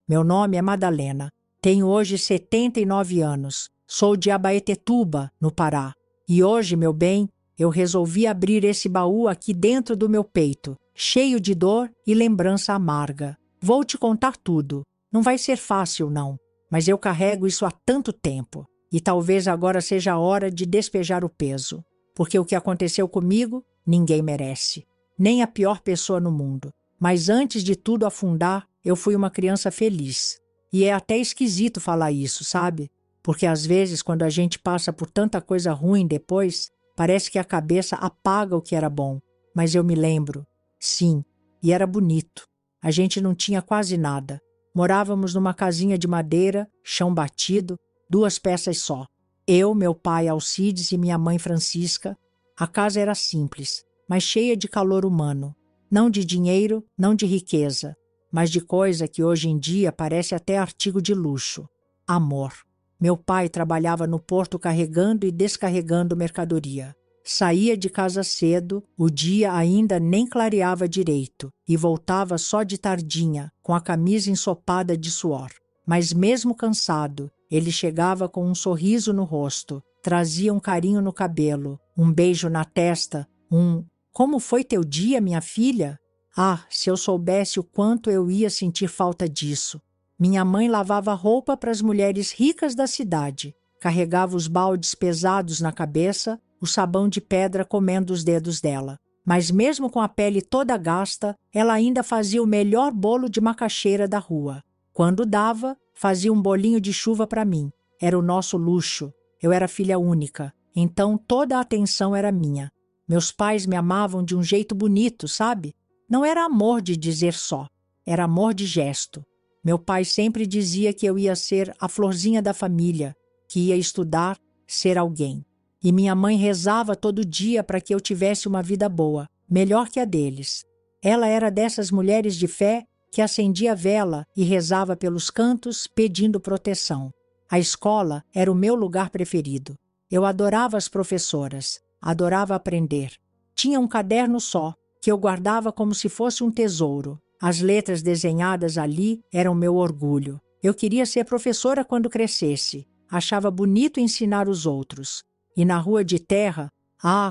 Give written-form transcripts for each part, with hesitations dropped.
Meu nome é Madalena. Tenho hoje 79 anos. Sou de Abaetetuba, no Pará. E hoje, meu bem, eu resolvi abrir esse baú aqui dentro do meu peito, cheio de dor e lembrança amarga. Vou te contar tudo. Não vai ser fácil, não. Mas eu carrego isso há tanto tempo. E talvez agora seja a hora de despejar o peso. Porque o que aconteceu comigo, ninguém merece. Nem a pior pessoa no mundo. Mas antes de tudo afundar, eu fui uma criança feliz. E é até esquisito falar isso, sabe? Porque às vezes, quando a gente passa por tanta coisa ruim depois, parece que a cabeça apaga o que era bom. Mas eu me lembro. Sim, e era bonito. A gente não tinha quase nada. Morávamos numa casinha de madeira, chão batido, 2 peças só. Eu, meu pai Alcides e minha mãe Francisca. A casa era simples, mas cheia de calor humano. Não de dinheiro, não de riqueza, mas de coisa que hoje em dia parece até artigo de luxo. Amor. Meu pai trabalhava no porto carregando e descarregando mercadoria. Saía de casa cedo, o dia ainda nem clareava direito, e voltava só de tardinha, com a camisa ensopada de suor. Mas mesmo cansado, ele chegava com um sorriso no rosto, trazia um carinho no cabelo, um beijo na testa, "Como foi teu dia, minha filha?" Ah, se eu soubesse o quanto eu ia sentir falta disso. Minha mãe lavava roupa para as mulheres ricas da cidade, carregava os baldes pesados na cabeça, o sabão de pedra comendo os dedos dela. Mas mesmo com a pele toda gasta, ela ainda fazia o melhor bolo de macaxeira da rua. Quando dava, fazia um bolinho de chuva para mim. Era o nosso luxo. Eu era filha única, então toda a atenção era minha. Meus pais me amavam de um jeito bonito, sabe? Não era amor de dizer só, era amor de gesto. Meu pai sempre dizia que eu ia ser a florzinha da família, que ia estudar, ser alguém. E minha mãe rezava todo dia para que eu tivesse uma vida boa, melhor que a deles. Ela era dessas mulheres de fé que acendia vela e rezava pelos cantos pedindo proteção. A escola era o meu lugar preferido. Eu adorava as professoras, adorava aprender. Tinha um caderno só, que eu guardava como se fosse um tesouro. As letras desenhadas ali eram meu orgulho. Eu queria ser professora quando crescesse. Achava bonito ensinar os outros. E na rua de terra,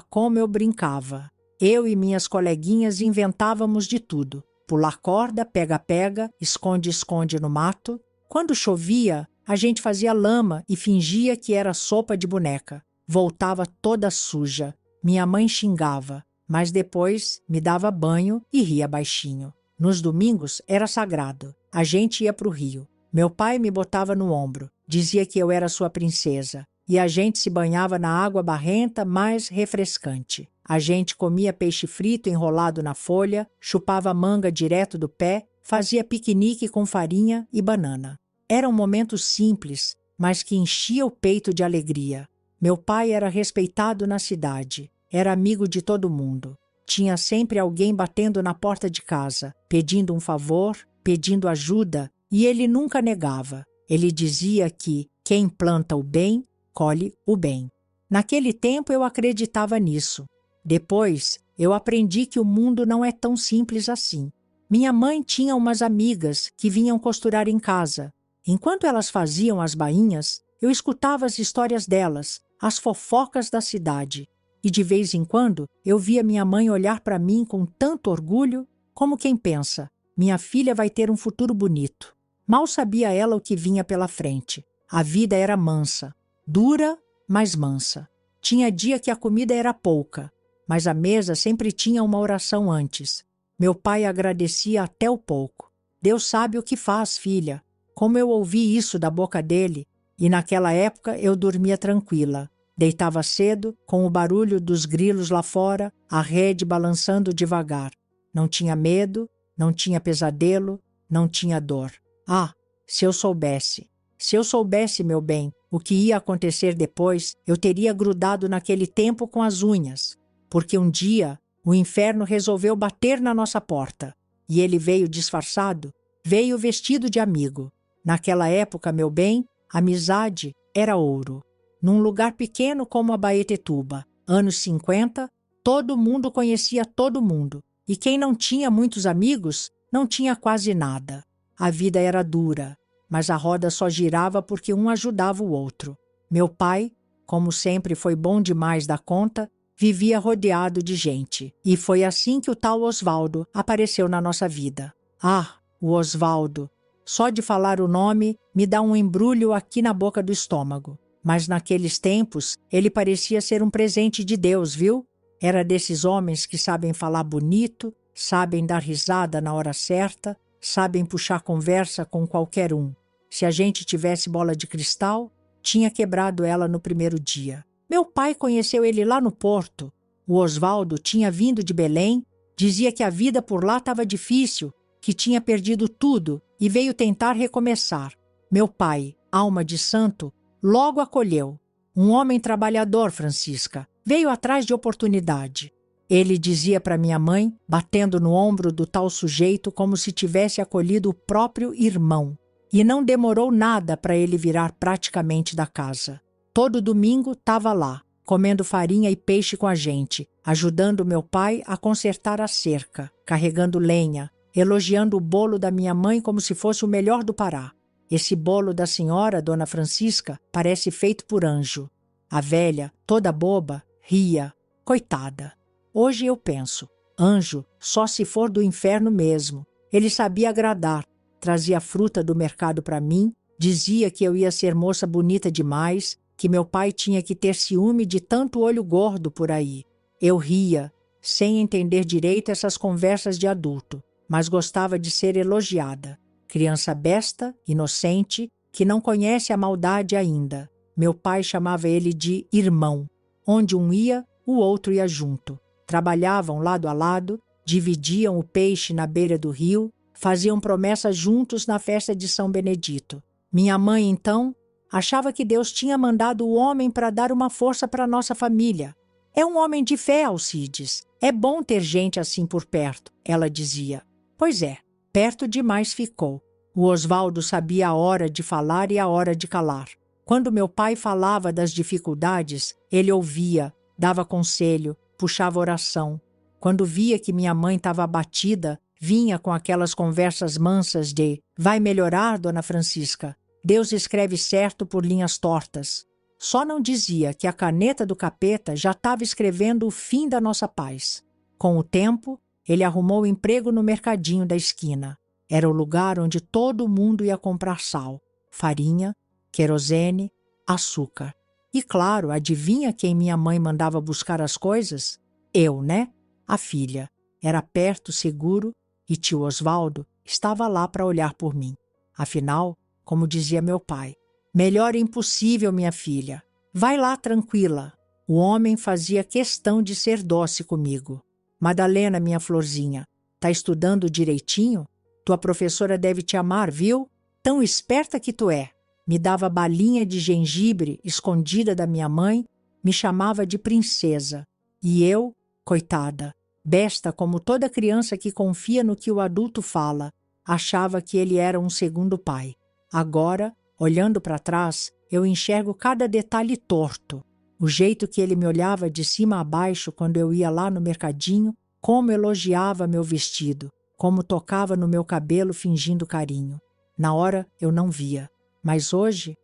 como eu brincava. Eu e minhas coleguinhas inventávamos de tudo. Pular corda, pega-pega, esconde-esconde no mato. Quando chovia, a gente fazia lama e fingia que era sopa de boneca. Voltava toda suja. Minha mãe xingava, mas depois me dava banho e ria baixinho. Nos domingos era sagrado. A gente ia para o rio. Meu pai me botava no ombro. Dizia que eu era sua princesa. E a gente se banhava na água barrenta, mas refrescante. A gente comia peixe frito enrolado na folha, chupava manga direto do pé, fazia piquenique com farinha e banana. Era um momento simples, mas que enchia o peito de alegria. Meu pai era respeitado na cidade. Era amigo de todo mundo. Tinha sempre alguém batendo na porta de casa, pedindo um favor, pedindo ajuda, e ele nunca negava. Ele dizia que quem planta o bem, colhe o bem. Naquele tempo eu acreditava nisso. Depois, eu aprendi que o mundo não é tão simples assim. Minha mãe tinha umas amigas que vinham costurar em casa. Enquanto elas faziam as bainhas, eu escutava as histórias delas, as fofocas da cidade. E de vez em quando eu via minha mãe olhar para mim com tanto orgulho, como quem pensa, minha filha vai ter um futuro bonito. Mal sabia ela o que vinha pela frente. A vida era mansa, dura, mas mansa. Tinha dia que a comida era pouca, mas a mesa sempre tinha uma oração antes. Meu pai agradecia até o pouco. Deus sabe o que faz, filha. Como eu ouvi isso da boca dele, e naquela época eu dormia tranquila. Deitava cedo, com o barulho dos grilos lá fora, a rede balançando devagar. Não tinha medo, não tinha pesadelo, não tinha dor. Ah, se eu soubesse! Se eu soubesse, meu bem, o que ia acontecer depois, eu teria grudado naquele tempo com as unhas. Porque um dia o inferno resolveu bater na nossa porta. E ele veio disfarçado, veio vestido de amigo. Naquela época, meu bem, amizade era ouro. Num lugar pequeno como Abaetetuba, anos 50, todo mundo conhecia todo mundo. E quem não tinha muitos amigos, não tinha quase nada. A vida era dura, mas a roda só girava porque um ajudava o outro. Meu pai, como sempre foi bom demais da conta, vivia rodeado de gente. E foi assim que o tal Osvaldo apareceu na nossa vida. Ah, o Osvaldo! Só de falar o nome me dá um embrulho aqui na boca do estômago. Mas naqueles tempos ele parecia ser um presente de Deus, viu? Era desses homens que sabem falar bonito, sabem dar risada na hora certa, sabem puxar conversa com qualquer um. Se a gente tivesse bola de cristal, tinha quebrado ela no primeiro dia. Meu pai conheceu ele lá no Porto. O Osvaldo tinha vindo de Belém, dizia que a vida por lá estava difícil, que tinha perdido tudo e veio tentar recomeçar. Meu pai, alma de santo, logo acolheu. Um homem trabalhador, Francisca, veio atrás de oportunidade. Ele dizia para minha mãe, batendo no ombro do tal sujeito como se tivesse acolhido o próprio irmão. E não demorou nada para ele virar praticamente da casa. Todo domingo estava lá, comendo farinha e peixe com a gente, ajudando meu pai a consertar a cerca, carregando lenha, elogiando o bolo da minha mãe como se fosse o melhor do Pará. Esse bolo da senhora, Dona Francisca, parece feito por anjo. A velha, toda boba, ria. Coitada. Hoje eu penso, anjo só se for do inferno mesmo. Ele sabia agradar, trazia fruta do mercado para mim, dizia que eu ia ser moça bonita demais, que meu pai tinha que ter ciúme de tanto olho gordo por aí. Eu ria, sem entender direito essas conversas de adulto, mas gostava de ser elogiada. Criança besta, inocente, que não conhece a maldade ainda. Meu pai chamava ele de irmão. Onde um ia, o outro ia junto. Trabalhavam lado a lado, dividiam o peixe na beira do rio, faziam promessas juntos na festa de São Benedito. Minha mãe, então, achava que Deus tinha mandado o homem para dar uma força para nossa família. É um homem de fé, Alcides. É bom ter gente assim por perto, ela dizia. Pois é, perto demais ficou. O Osvaldo sabia a hora de falar e a hora de calar. Quando meu pai falava das dificuldades, ele ouvia, dava conselho, puxava oração. Quando via que minha mãe estava abatida, vinha com aquelas conversas mansas de vai melhorar, Dona Francisca. Deus escreve certo por linhas tortas. Só não dizia que a caneta do capeta já estava escrevendo o fim da nossa paz. Com o tempo, ele arrumou emprego no mercadinho da esquina. Era o lugar onde todo mundo ia comprar sal, farinha, querosene, açúcar. E claro, adivinha quem minha mãe mandava buscar as coisas? Eu, né? A filha. Era perto, seguro, e tio Osvaldo estava lá para olhar por mim. Afinal, como dizia meu pai, melhor impossível, minha filha. Vai lá tranquila. O homem fazia questão de ser doce comigo. Madalena, minha florzinha, tá estudando direitinho? Tua professora deve te amar, viu? Tão esperta que tu é. Me dava balinha de gengibre escondida da minha mãe, me chamava de princesa. E eu, coitada, besta como toda criança que confia no que o adulto fala, achava que ele era um segundo pai. Agora, olhando para trás, eu enxergo cada detalhe torto. O jeito que ele me olhava de cima a baixo quando eu ia lá no mercadinho, como elogiava meu vestido, como tocava no meu cabelo fingindo carinho. Na hora eu não via, mas hoje,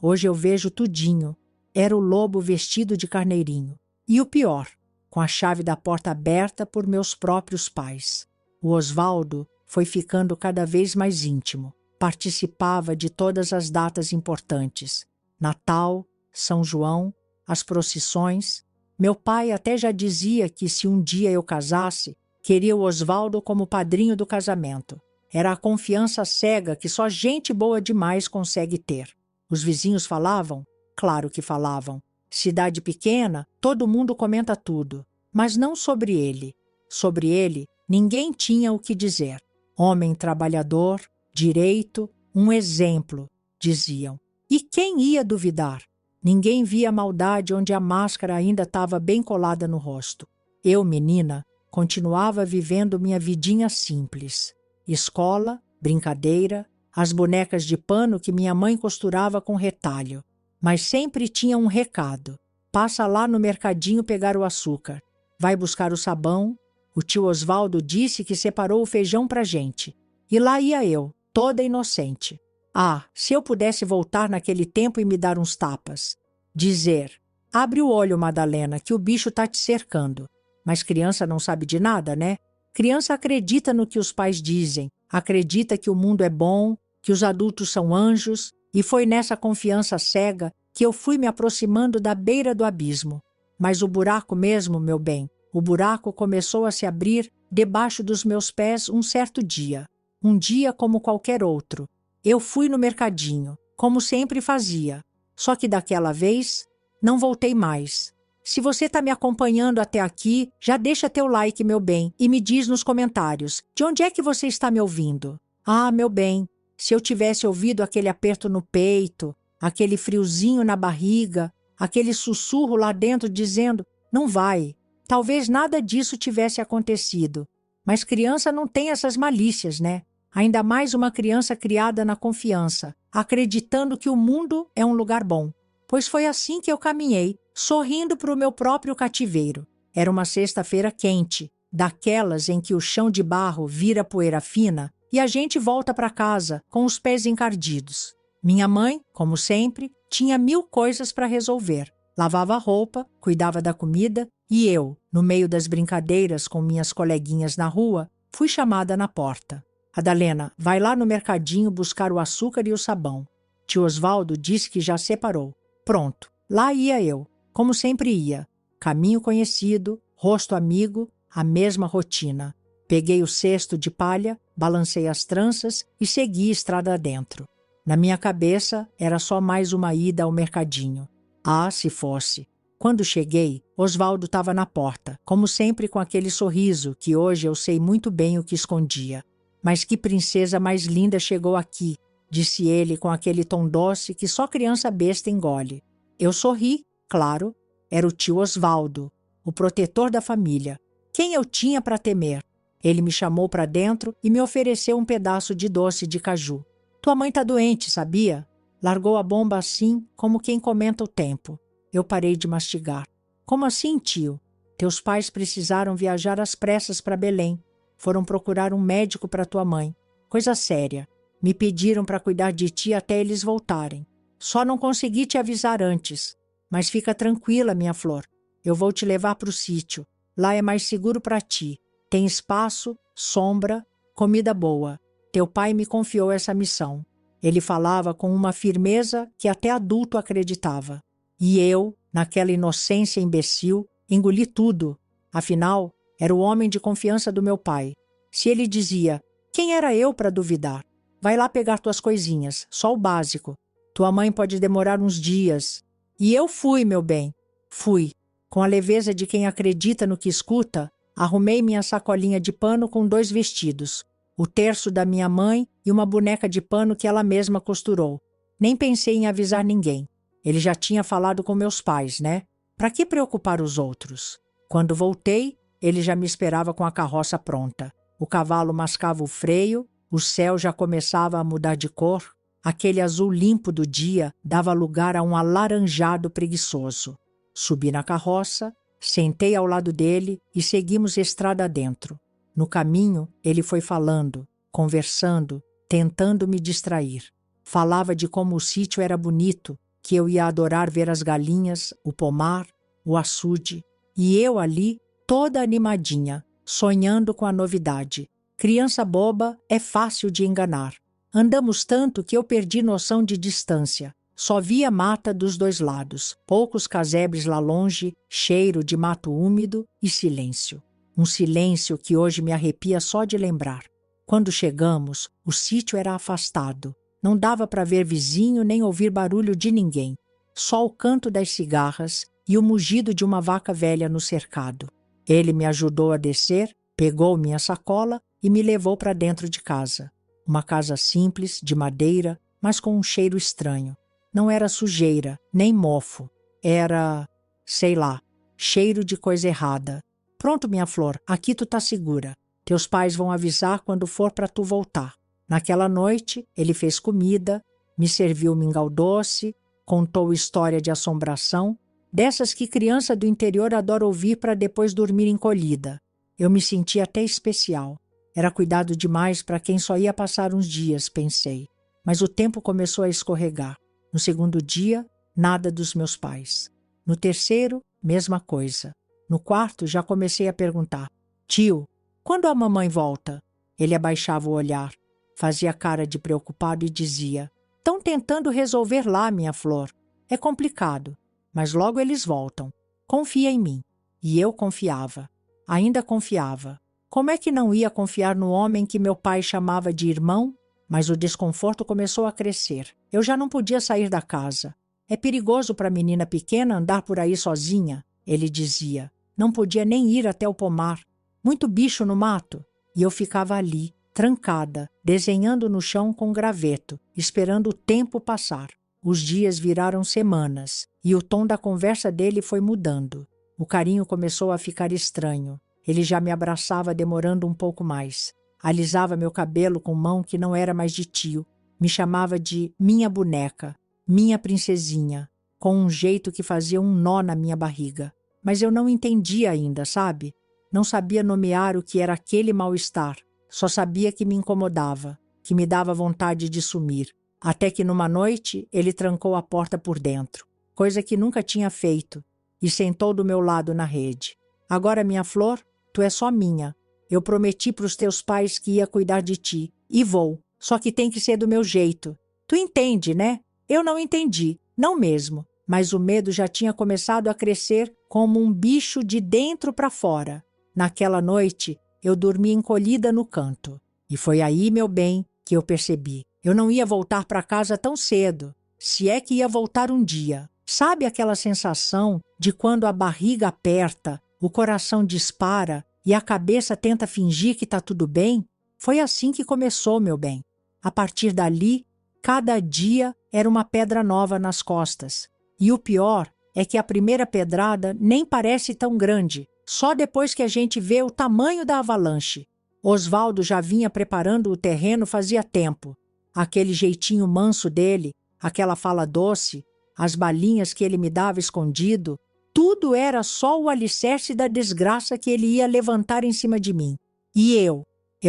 hoje eu vejo tudinho. Era o lobo vestido de carneirinho. E o pior, com a chave da porta aberta por meus próprios pais. O Osvaldo foi ficando cada vez mais íntimo. Participava de todas as datas importantes. Natal, São João, as procissões. Meu pai até já dizia que se um dia eu casasse, queria o Osvaldo como padrinho do casamento. Era a confiança cega que só gente boa demais consegue ter. Os vizinhos falavam? Claro que falavam. Cidade pequena, todo mundo comenta tudo. Mas não sobre ele. Sobre ele, ninguém tinha o que dizer. Homem trabalhador, direito, um exemplo, diziam. E quem ia duvidar? Ninguém via maldade onde a máscara ainda estava bem colada no rosto. Eu, menina, continuava vivendo minha vidinha simples. Escola, brincadeira, as bonecas de pano que minha mãe costurava com retalho. Mas sempre tinha um recado. Passa lá no mercadinho pegar o açúcar. Vai buscar o sabão. O tio Osvaldo disse que separou o feijão pra gente. E lá ia eu, toda inocente. Ah, se eu pudesse voltar naquele tempo e me dar uns tapas. Dizer: abre o olho, Madalena, que o bicho tá te cercando. Mas criança não sabe de nada, né? Criança acredita no que os pais dizem, acredita que o mundo é bom, que os adultos são anjos, e foi nessa confiança cega que eu fui me aproximando da beira do abismo. Mas o buraco mesmo, meu bem, o buraco começou a se abrir debaixo dos meus pés um certo dia. Um dia como qualquer outro. Eu fui no mercadinho, como sempre fazia. Só que daquela vez, não voltei mais. Se você está me acompanhando até aqui, já deixa teu like, meu bem, e me diz nos comentários, de onde é que você está me ouvindo? Ah, meu bem, se eu tivesse ouvido aquele aperto no peito, aquele friozinho na barriga, aquele sussurro lá dentro dizendo, não vai. Talvez nada disso tivesse acontecido. Mas criança não tem essas malícias, né? Ainda mais uma criança criada na confiança, acreditando que o mundo é um lugar bom. Pois foi assim que eu caminhei, sorrindo para o meu próprio cativeiro. Era uma sexta-feira quente, daquelas em que o chão de barro vira poeira fina e a gente volta para casa com os pés encardidos. Minha mãe, como sempre, tinha 1000 coisas para resolver. Lavava a roupa, cuidava da comida e eu, no meio das brincadeiras com minhas coleguinhas na rua, fui chamada na porta. Adalena, vai lá no mercadinho buscar o açúcar e o sabão. Tio Osvaldo disse que já separou. Pronto, lá ia eu, como sempre ia. Caminho conhecido, rosto amigo, a mesma rotina. Peguei o cesto de palha, balancei as tranças e segui estrada dentro. Na minha cabeça, era só mais uma ida ao mercadinho. Ah, se fosse. Quando cheguei, Osvaldo estava na porta, como sempre com aquele sorriso que hoje eu sei muito bem o que escondia. Mas que princesa mais linda chegou aqui, disse ele com aquele tom doce que só criança besta engole. Eu sorri, claro, era o tio Osvaldo, o protetor da família. Quem eu tinha para temer? Ele me chamou para dentro e me ofereceu um pedaço de doce de caju. Tua mãe tá doente, sabia? Largou a bomba assim, como quem comenta o tempo. Eu parei de mastigar. Como assim, tio? Teus pais precisaram viajar às pressas para Belém. Foram procurar um médico para tua mãe. Coisa séria. Me pediram para cuidar de ti até eles voltarem. Só não consegui te avisar antes. Mas fica tranquila, minha flor. Eu vou te levar para o sítio. Lá é mais seguro para ti. Tem espaço, sombra, comida boa. Teu pai me confiou essa missão. Ele falava com uma firmeza que até adulto acreditava. E eu, naquela inocência imbecil, engoli tudo. Afinal, era o homem de confiança do meu pai. Se ele dizia, quem era eu para duvidar? Vai lá pegar tuas coisinhas, só o básico. Tua mãe pode demorar uns dias. E eu fui, meu bem. Fui. Com a leveza de quem acredita no que escuta, arrumei minha sacolinha de pano com 2 vestidos. O terço da minha mãe e uma boneca de pano que ela mesma costurou. Nem pensei em avisar ninguém. Ele já tinha falado com meus pais, né? Para que preocupar os outros? Quando voltei, ele já me esperava com a carroça pronta. O cavalo mascava o freio, o céu já começava a mudar de cor. Aquele azul limpo do dia dava lugar a um alaranjado preguiçoso. Subi na carroça, sentei ao lado dele e seguimos estrada adentro. No caminho, ele foi falando, conversando, tentando me distrair. Falava de como o sítio era bonito, que eu ia adorar ver as galinhas, o pomar, o açude. E eu ali, toda animadinha, sonhando com a novidade. Criança boba é fácil de enganar. Andamos tanto que eu perdi noção de distância. Só via mata dos 2 lados, poucos casebres lá longe, cheiro de mato úmido e silêncio. Um silêncio que hoje me arrepia só de lembrar. Quando chegamos, o sítio era afastado. Não dava para ver vizinho nem ouvir barulho de ninguém. Só o canto das cigarras e o mugido de uma vaca velha no cercado. Ele me ajudou a descer, pegou minha sacola e me levou para dentro de casa. Uma casa simples, de madeira, mas com um cheiro estranho. Não era sujeira, nem mofo. Era, sei lá, cheiro de coisa errada. Pronto, minha flor, aqui tu tá segura. Teus pais vão avisar quando for para tu voltar. Naquela noite, ele fez comida, me serviu mingau doce, contou história de assombração, dessas que criança do interior adora ouvir para depois dormir encolhida. Eu me senti até especial. Era cuidado demais para quem só ia passar uns dias, pensei. Mas o tempo começou a escorregar. No segundo dia, nada dos meus pais. No terceiro, mesma coisa. No quarto, já comecei a perguntar: tio, quando a mamãe volta? Ele abaixava o olhar, fazia cara de preocupado e dizia: estão tentando resolver lá, minha flor. É complicado, mas logo eles voltam. Confia em mim. E eu confiava. Ainda confiava. Como é que não ia confiar no homem que meu pai chamava de irmão? Mas o desconforto começou a crescer. Eu já não podia sair da casa. É perigoso para a menina pequena andar por aí sozinha, ele dizia. Não podia nem ir até o pomar. Muito bicho no mato. E eu ficava ali, trancada, desenhando no chão com graveto, esperando o tempo passar. Os dias viraram semanas, e o tom da conversa dele foi mudando. O carinho começou a ficar estranho. Ele já me abraçava demorando um pouco mais. Alisava meu cabelo com mão que não era mais de tio. Me chamava de minha boneca, minha princesinha, com um jeito que fazia um nó na minha barriga. Mas eu não entendia ainda, sabe? Não sabia nomear o que era aquele mal-estar. Só sabia que me incomodava, que me dava vontade de sumir. Até que numa noite ele trancou a porta por dentro, coisa que nunca tinha feito, e sentou do meu lado na rede. Agora, minha flor, tu é só minha. Eu prometi para os teus pais que ia cuidar de ti, e vou, só que tem que ser do meu jeito. Tu entende, né? Eu não entendi, não mesmo, mas o medo já tinha começado a crescer como um bicho de dentro para fora. Naquela noite, eu dormi encolhida no canto. E foi aí, meu bem, que eu percebi. Eu não ia voltar para casa tão cedo, se é que ia voltar um dia. Sabe aquela sensação de quando a barriga aperta, o coração dispara e a cabeça tenta fingir que está tudo bem? Foi assim que começou, meu bem. A partir dali, cada dia era uma pedra nova nas costas. E o pior é que a primeira pedrada nem parece tão grande, só depois que a gente vê o tamanho da avalanche. Osvaldo já vinha preparando o terreno fazia tempo. Aquele jeitinho manso dele, aquela fala doce, as balinhas que ele me dava escondido, tudo era só o alicerce da desgraça que ele ia levantar em cima de mim. E eu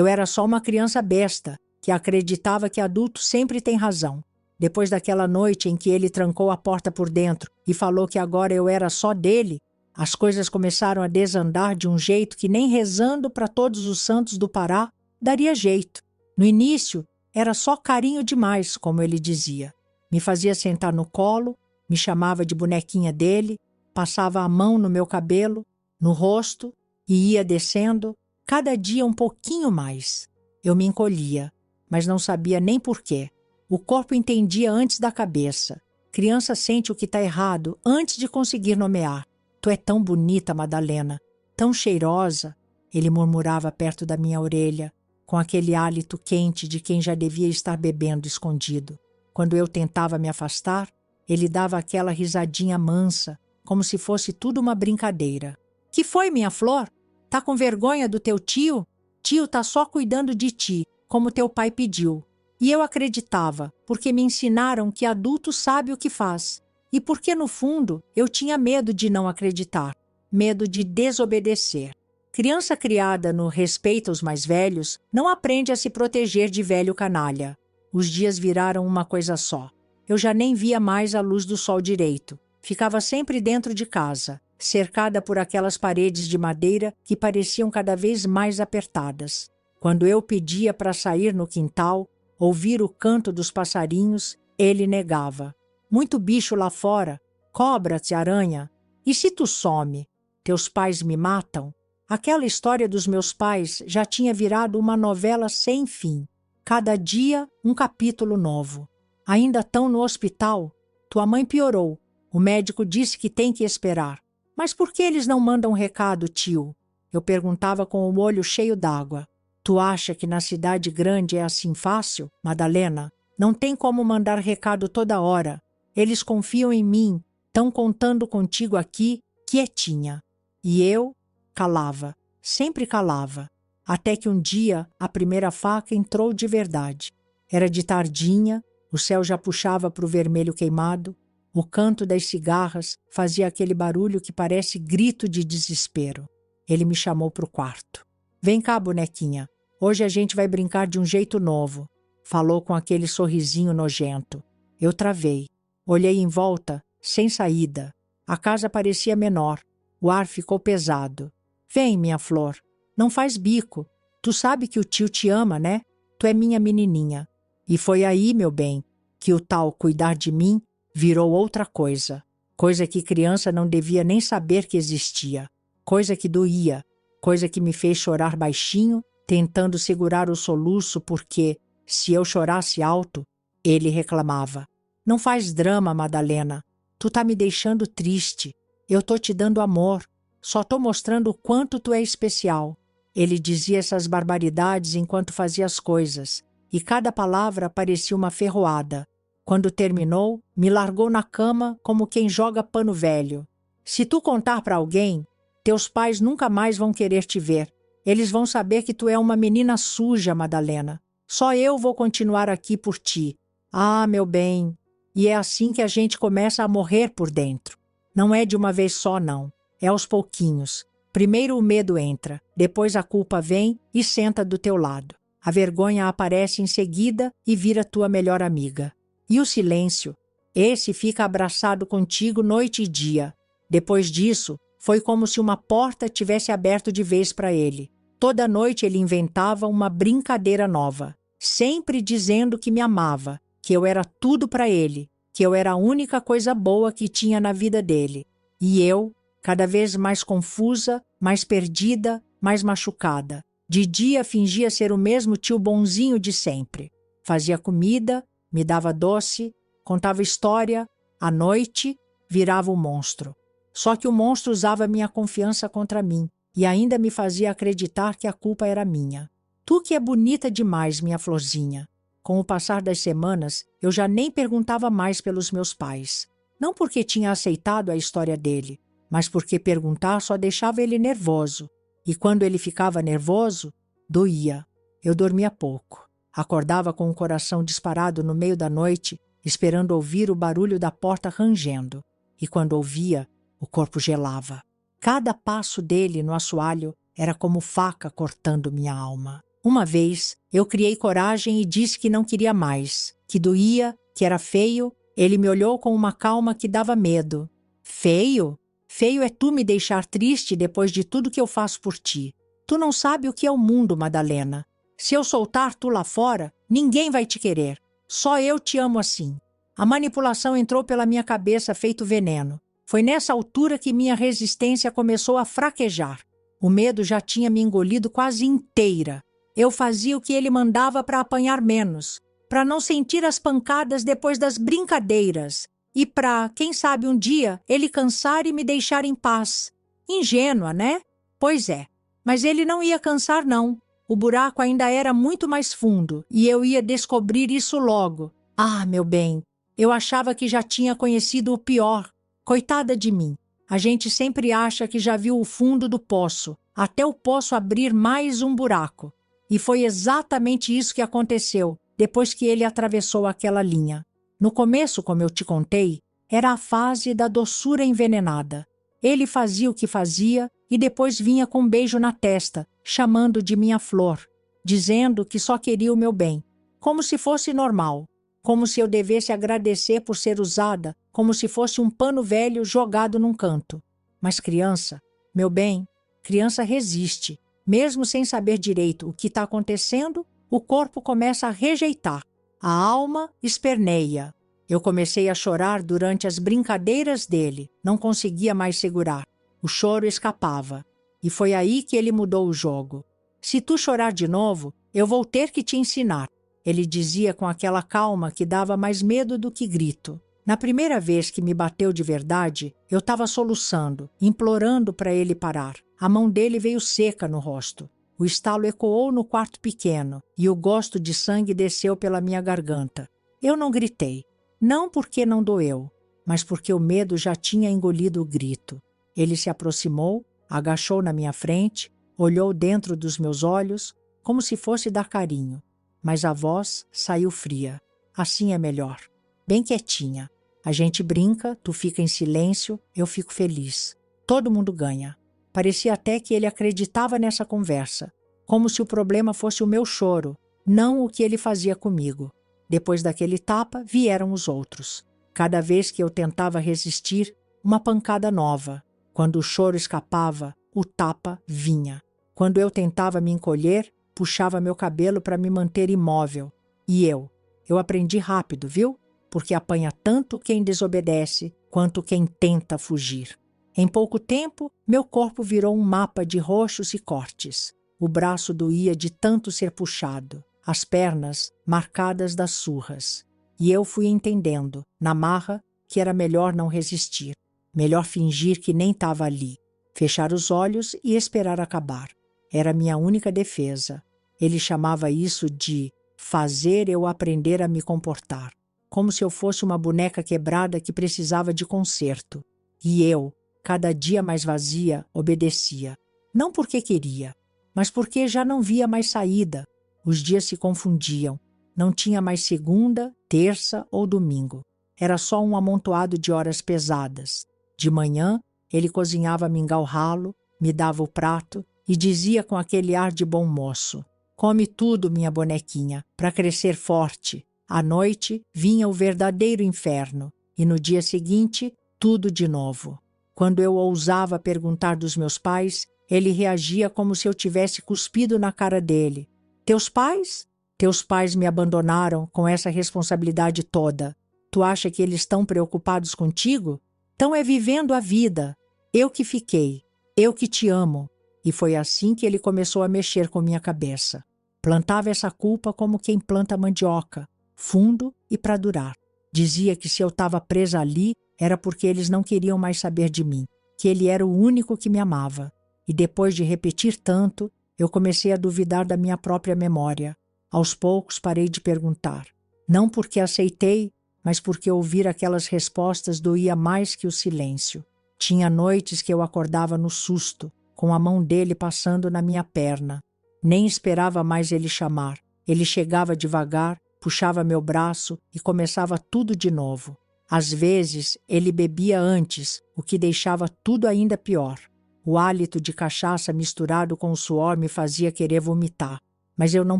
era só uma criança besta, que acreditava que adulto sempre tem razão. Depois daquela noite em que ele trancou a porta por dentro e falou que agora eu era só dele, as coisas começaram a desandar de um jeito que nem rezando para todos os santos do Pará daria jeito. No início, era só carinho demais, como ele dizia. Me fazia sentar no colo, me chamava de bonequinha dele, passava a mão no meu cabelo, no rosto e ia descendo, cada dia um pouquinho mais. Eu me encolhia, mas não sabia nem por quê. O corpo entendia antes da cabeça. Criança sente o que está errado antes de conseguir nomear. Tu é tão bonita, Madalena, tão cheirosa, ele murmurava perto da minha orelha, com aquele hálito quente de quem já devia estar bebendo escondido. Quando eu tentava me afastar, ele dava aquela risadinha mansa, como se fosse tudo uma brincadeira. Que foi, minha flor? Tá com vergonha do teu tio? Tio tá só cuidando de ti, como teu pai pediu. E eu acreditava, porque me ensinaram que adulto sabe o que faz. E porque, no fundo, eu tinha medo de não acreditar, medo de desobedecer. Criança criada no respeito aos mais velhos não aprende a se proteger de velho canalha. Os dias viraram uma coisa só. Eu já nem via mais a luz do sol direito. Ficava sempre dentro de casa, cercada por aquelas paredes de madeira que pareciam cada vez mais apertadas. Quando eu pedia para sair no quintal, ouvir o canto dos passarinhos, ele negava. Muito bicho lá fora, cobra-te, aranha. E se tu some? Teus pais me matam? Aquela história dos meus pais já tinha virado uma novela sem fim. Cada dia um capítulo novo. Ainda tão no hospital? Tua mãe piorou. O médico disse que tem que esperar. Mas por que eles não mandam recado, tio? Eu perguntava com o olho cheio d'água. Tu acha que na cidade grande é assim fácil, Madalena? Não tem como mandar recado toda hora. Eles confiam em mim, estão contando contigo aqui, quietinha. E eu calava, sempre calava, até que um dia a primeira faca entrou de verdade. Era de tardinha, o céu já puxava para o vermelho queimado, o canto das cigarras fazia aquele barulho que parece grito de desespero. Ele me chamou para o quarto. Vem cá, bonequinha. Hoje a gente vai brincar de um jeito novo, falou com aquele sorrisinho nojento. Eu travei. Olhei em volta, sem saída. A casa parecia menor. O ar ficou pesado. Vem, minha flor. Não faz bico. Tu sabe que o tio te ama, né? Tu é minha menininha. E foi aí, meu bem, que o tal cuidar de mim virou outra coisa. Coisa que criança não devia nem saber que existia. Coisa que doía. Coisa que me fez chorar baixinho, tentando segurar o soluço porque, se eu chorasse alto, ele reclamava. Não faz drama, Madalena. Tu tá me deixando triste. Eu tô te dando amor. Só tô mostrando o quanto tu é especial. Ele dizia essas barbaridades enquanto fazia as coisas, e cada palavra parecia uma ferroada. Quando terminou, me largou na cama como quem joga pano velho. Se tu contar para alguém, teus pais nunca mais vão querer te ver. Eles vão saber que tu é uma menina suja, Madalena. Só eu vou continuar aqui por ti. Ah, meu bem, e é assim que a gente começa a morrer por dentro. Não é de uma vez só, não. É aos pouquinhos. Primeiro o medo entra, depois a culpa vem e senta do teu lado. A vergonha aparece em seguida e vira tua melhor amiga. E o silêncio? Esse fica abraçado contigo noite e dia. Depois disso, foi como se uma porta tivesse aberto de vez para ele. Toda noite ele inventava uma brincadeira nova, sempre dizendo que me amava, que eu era tudo para ele, que eu era a única coisa boa que tinha na vida dele. E eu, cada vez mais confusa, mais perdida, mais machucada. De dia fingia ser o mesmo tio bonzinho de sempre. Fazia comida, me dava doce, contava história. À noite, virava um monstro. Só que o monstro usava minha confiança contra mim e ainda me fazia acreditar que a culpa era minha. Tu que é bonita demais, minha florzinha. Com o passar das semanas, eu já nem perguntava mais pelos meus pais. Não porque tinha aceitado a história dele, mas porque perguntar só deixava ele nervoso. E quando ele ficava nervoso, doía. Eu dormia pouco. Acordava com o coração disparado no meio da noite, esperando ouvir o barulho da porta rangendo. E quando ouvia, o corpo gelava. Cada passo dele no assoalho era como faca cortando minha alma. Uma vez, eu criei coragem e disse que não queria mais, que doía, que era feio. Ele me olhou com uma calma que dava medo. Feio? Feio é tu me deixar triste depois de tudo que eu faço por ti. Tu não sabe o que é o mundo, Madalena. Se eu soltar tu lá fora, ninguém vai te querer. Só eu te amo assim. A manipulação entrou pela minha cabeça feito veneno. Foi nessa altura que minha resistência começou a fraquejar. O medo já tinha me engolido quase inteira. Eu fazia o que ele mandava para apanhar menos, para não sentir as pancadas depois das brincadeiras e para, quem sabe um dia, ele cansar e me deixar em paz. Ingênua, né? Pois é, mas ele não ia cansar não. O buraco ainda era muito mais fundo e eu ia descobrir isso logo. Ah, meu bem, eu achava que já tinha conhecido o pior. Coitada de mim. A gente sempre acha que já viu o fundo do poço, até o poço abrir mais um buraco. E foi exatamente isso que aconteceu depois que ele atravessou aquela linha. No começo, como eu te contei, era a fase da doçura envenenada. Ele fazia o que fazia e depois vinha com um beijo na testa, chamando de minha flor, dizendo que só queria o meu bem, como se fosse normal, como se eu devesse agradecer por ser usada, como se fosse um pano velho jogado num canto. Mas criança, meu bem, criança resiste. Mesmo sem saber direito o que está acontecendo, o corpo começa a rejeitar. A alma esperneia. Eu comecei a chorar durante as brincadeiras dele. Não conseguia mais segurar. O choro escapava. E foi aí que ele mudou o jogo. Se tu chorar de novo, eu vou ter que te ensinar. Ele dizia com aquela calma que dava mais medo do que grito. Na primeira vez que me bateu de verdade, eu estava soluçando, implorando para ele parar. A mão dele veio seca no rosto. O estalo ecoou no quarto pequeno e o gosto de sangue desceu pela minha garganta. Eu não gritei. Não porque não doeu, mas porque o medo já tinha engolido o grito. Ele se aproximou, agachou na minha frente, olhou dentro dos meus olhos, como se fosse dar carinho. Mas a voz saiu fria. Assim é melhor. Bem quietinha. A gente brinca, tu fica em silêncio, eu fico feliz. Todo mundo ganha. Parecia até que ele acreditava nessa conversa. como se o problema fosse o meu choro, não o que ele fazia comigo. Depois daquele tapa, vieram os outros. Cada vez que eu tentava resistir, uma pancada nova. Quando o choro escapava, o tapa vinha. Quando eu tentava me encolher, puxava meu cabelo para me manter imóvel. E eu aprendi rápido, viu? Porque apanha tanto quem desobedece quanto quem tenta fugir. Em pouco tempo, meu corpo virou um mapa de roxos e cortes. O braço doía de tanto ser puxado, as pernas marcadas das surras. E eu fui entendendo, na marra, que era melhor não resistir. Melhor fingir que nem estava ali. Fechar os olhos e esperar acabar. Era minha única defesa. Ele chamava isso de fazer eu aprender a me comportar. Como se eu fosse uma boneca quebrada que precisava de conserto. E eu, cada dia mais vazia, obedecia. Não porque queria, mas porque já não via mais saída. Os dias se confundiam. Não tinha mais segunda, terça ou domingo. Era só um amontoado de horas pesadas. De manhã, ele cozinhava mingau ralo, me dava o prato e dizia com aquele ar de bom moço: come tudo, minha bonequinha, para crescer forte. À noite, vinha o verdadeiro inferno e no dia seguinte, tudo de novo. Quando eu ousava perguntar dos meus pais, ele reagia como se eu tivesse cuspido na cara dele. Teus pais? Teus pais me abandonaram com essa responsabilidade toda. Tu acha que eles estão preocupados contigo? Então é vivendo a vida. Eu que fiquei. Eu que te amo. E foi assim que ele começou a mexer com minha cabeça. Plantava essa culpa como quem planta mandioca, fundo e para durar. Dizia que se eu estava presa ali, era porque eles não queriam mais saber de mim, que ele era o único que me amava. E depois de repetir tanto, eu comecei a duvidar da minha própria memória. Aos poucos parei de perguntar. Não porque aceitei, mas porque ouvir aquelas respostas doía mais que o silêncio. Tinha noites que eu acordava no susto, com a mão dele passando na minha perna. Nem esperava mais ele chamar. Ele chegava devagar, puxava meu braço e começava tudo de novo. Às vezes, ele bebia antes, o que deixava tudo ainda pior. O hálito de cachaça misturado com o suor me fazia querer vomitar. Mas eu não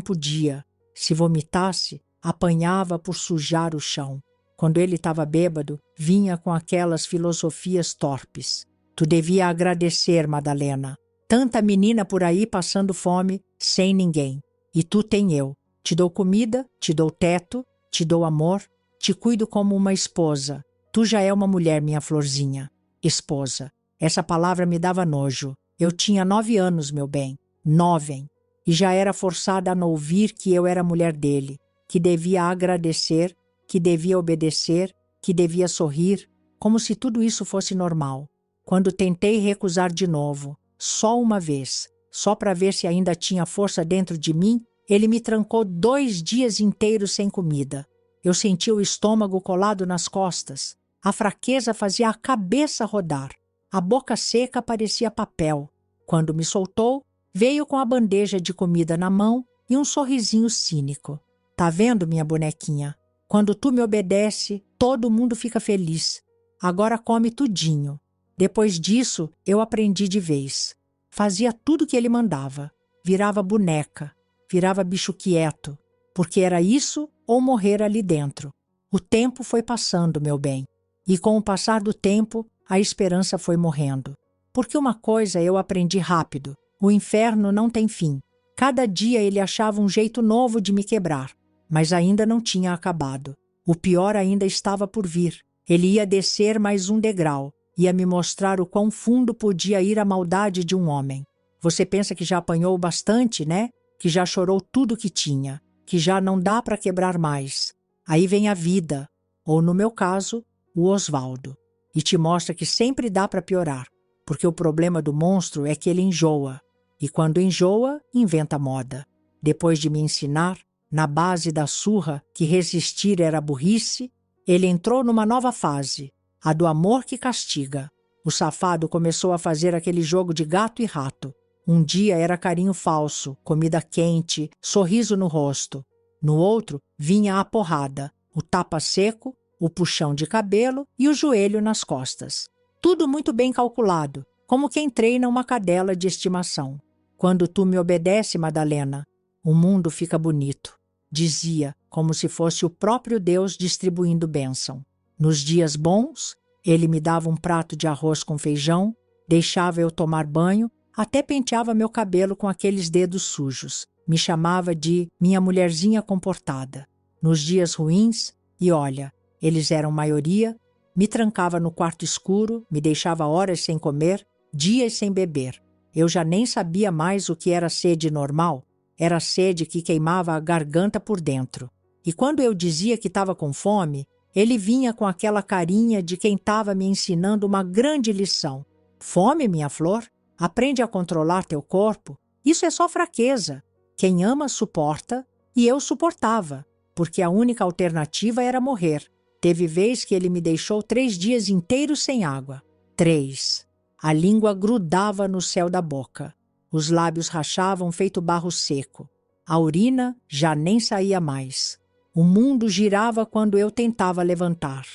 podia. Se vomitasse, apanhava por sujar o chão. Quando ele estava bêbado, vinha com aquelas filosofias torpes. Tu devia agradecer, Madalena. Tanta menina por aí passando fome, sem ninguém. E tu tem eu. Te dou comida, te dou teto, te dou amor, te cuido como uma esposa. Tu já é uma mulher, minha florzinha. Esposa. Essa palavra me dava nojo. Eu tinha 9 anos, meu bem. 9. E já era forçada a não ouvir que eu era mulher dele, que devia agradecer, que devia obedecer, que devia sorrir, como se tudo isso fosse normal. Quando tentei recusar de novo, só uma vez, só para ver se ainda tinha força dentro de mim, ele me trancou 2 dias inteiros sem comida. Eu sentia o estômago colado nas costas. A fraqueza fazia a cabeça rodar. A boca seca parecia papel. Quando me soltou, veio com a bandeja de comida na mão e um sorrisinho cínico. Tá vendo, minha bonequinha? Quando tu me obedece, todo mundo fica feliz. Agora come tudinho. Depois disso, eu aprendi de vez. Fazia tudo que ele mandava. Virava boneca. Virava bicho quieto. Porque era isso ou morrer ali dentro. O tempo foi passando, meu bem. E com o passar do tempo, a esperança foi morrendo. Porque uma coisa eu aprendi rápido. O inferno não tem fim. Cada dia ele achava um jeito novo de me quebrar. Mas ainda não tinha acabado. O pior ainda estava por vir. Ele ia descer mais um degrau. Ia me mostrar o quão fundo podia ir a maldade de um homem. Você pensa que já apanhou bastante, né? Que já chorou tudo que tinha. Que já não dá para quebrar mais. Aí vem a vida. Ou, no meu caso, o Osvaldo. E te mostra que sempre dá para piorar. Porque o problema do monstro é que ele enjoa. E quando enjoa, inventa moda. Depois de me ensinar, na base da surra, que resistir era burrice, ele entrou numa nova fase, a do amor que castiga. O safado começou a fazer aquele jogo de gato e rato. Um dia era carinho falso, comida quente, sorriso no rosto. No outro, vinha a porrada, o tapa seco, o puxão de cabelo e o joelho nas costas. Tudo muito bem calculado, como quem treina uma cadela de estimação. Quando tu me obedece, Madalena, o mundo fica bonito, dizia, como se fosse o próprio Deus distribuindo bênção. Nos dias bons, ele me dava um prato de arroz com feijão, deixava eu tomar banho, até penteava meu cabelo com aqueles dedos sujos. Me chamava de minha mulherzinha comportada. Nos dias ruins, e olha, eles eram maioria, me trancava no quarto escuro, me deixava horas sem comer, dias sem beber. Eu já nem sabia mais o que era sede normal. Era sede que queimava a garganta por dentro. E quando eu dizia que estava com fome, ele vinha com aquela carinha de quem estava me ensinando uma grande lição. Fome, minha flor? Aprende a controlar teu corpo. Isso é só fraqueza. Quem ama suporta, e eu suportava, porque a única alternativa era morrer. Teve vez que ele me deixou 3 dias inteiros sem água. 3. A língua grudava no céu da boca. Os lábios rachavam feito barro seco. A urina já nem saía mais. O mundo girava quando eu tentava levantar.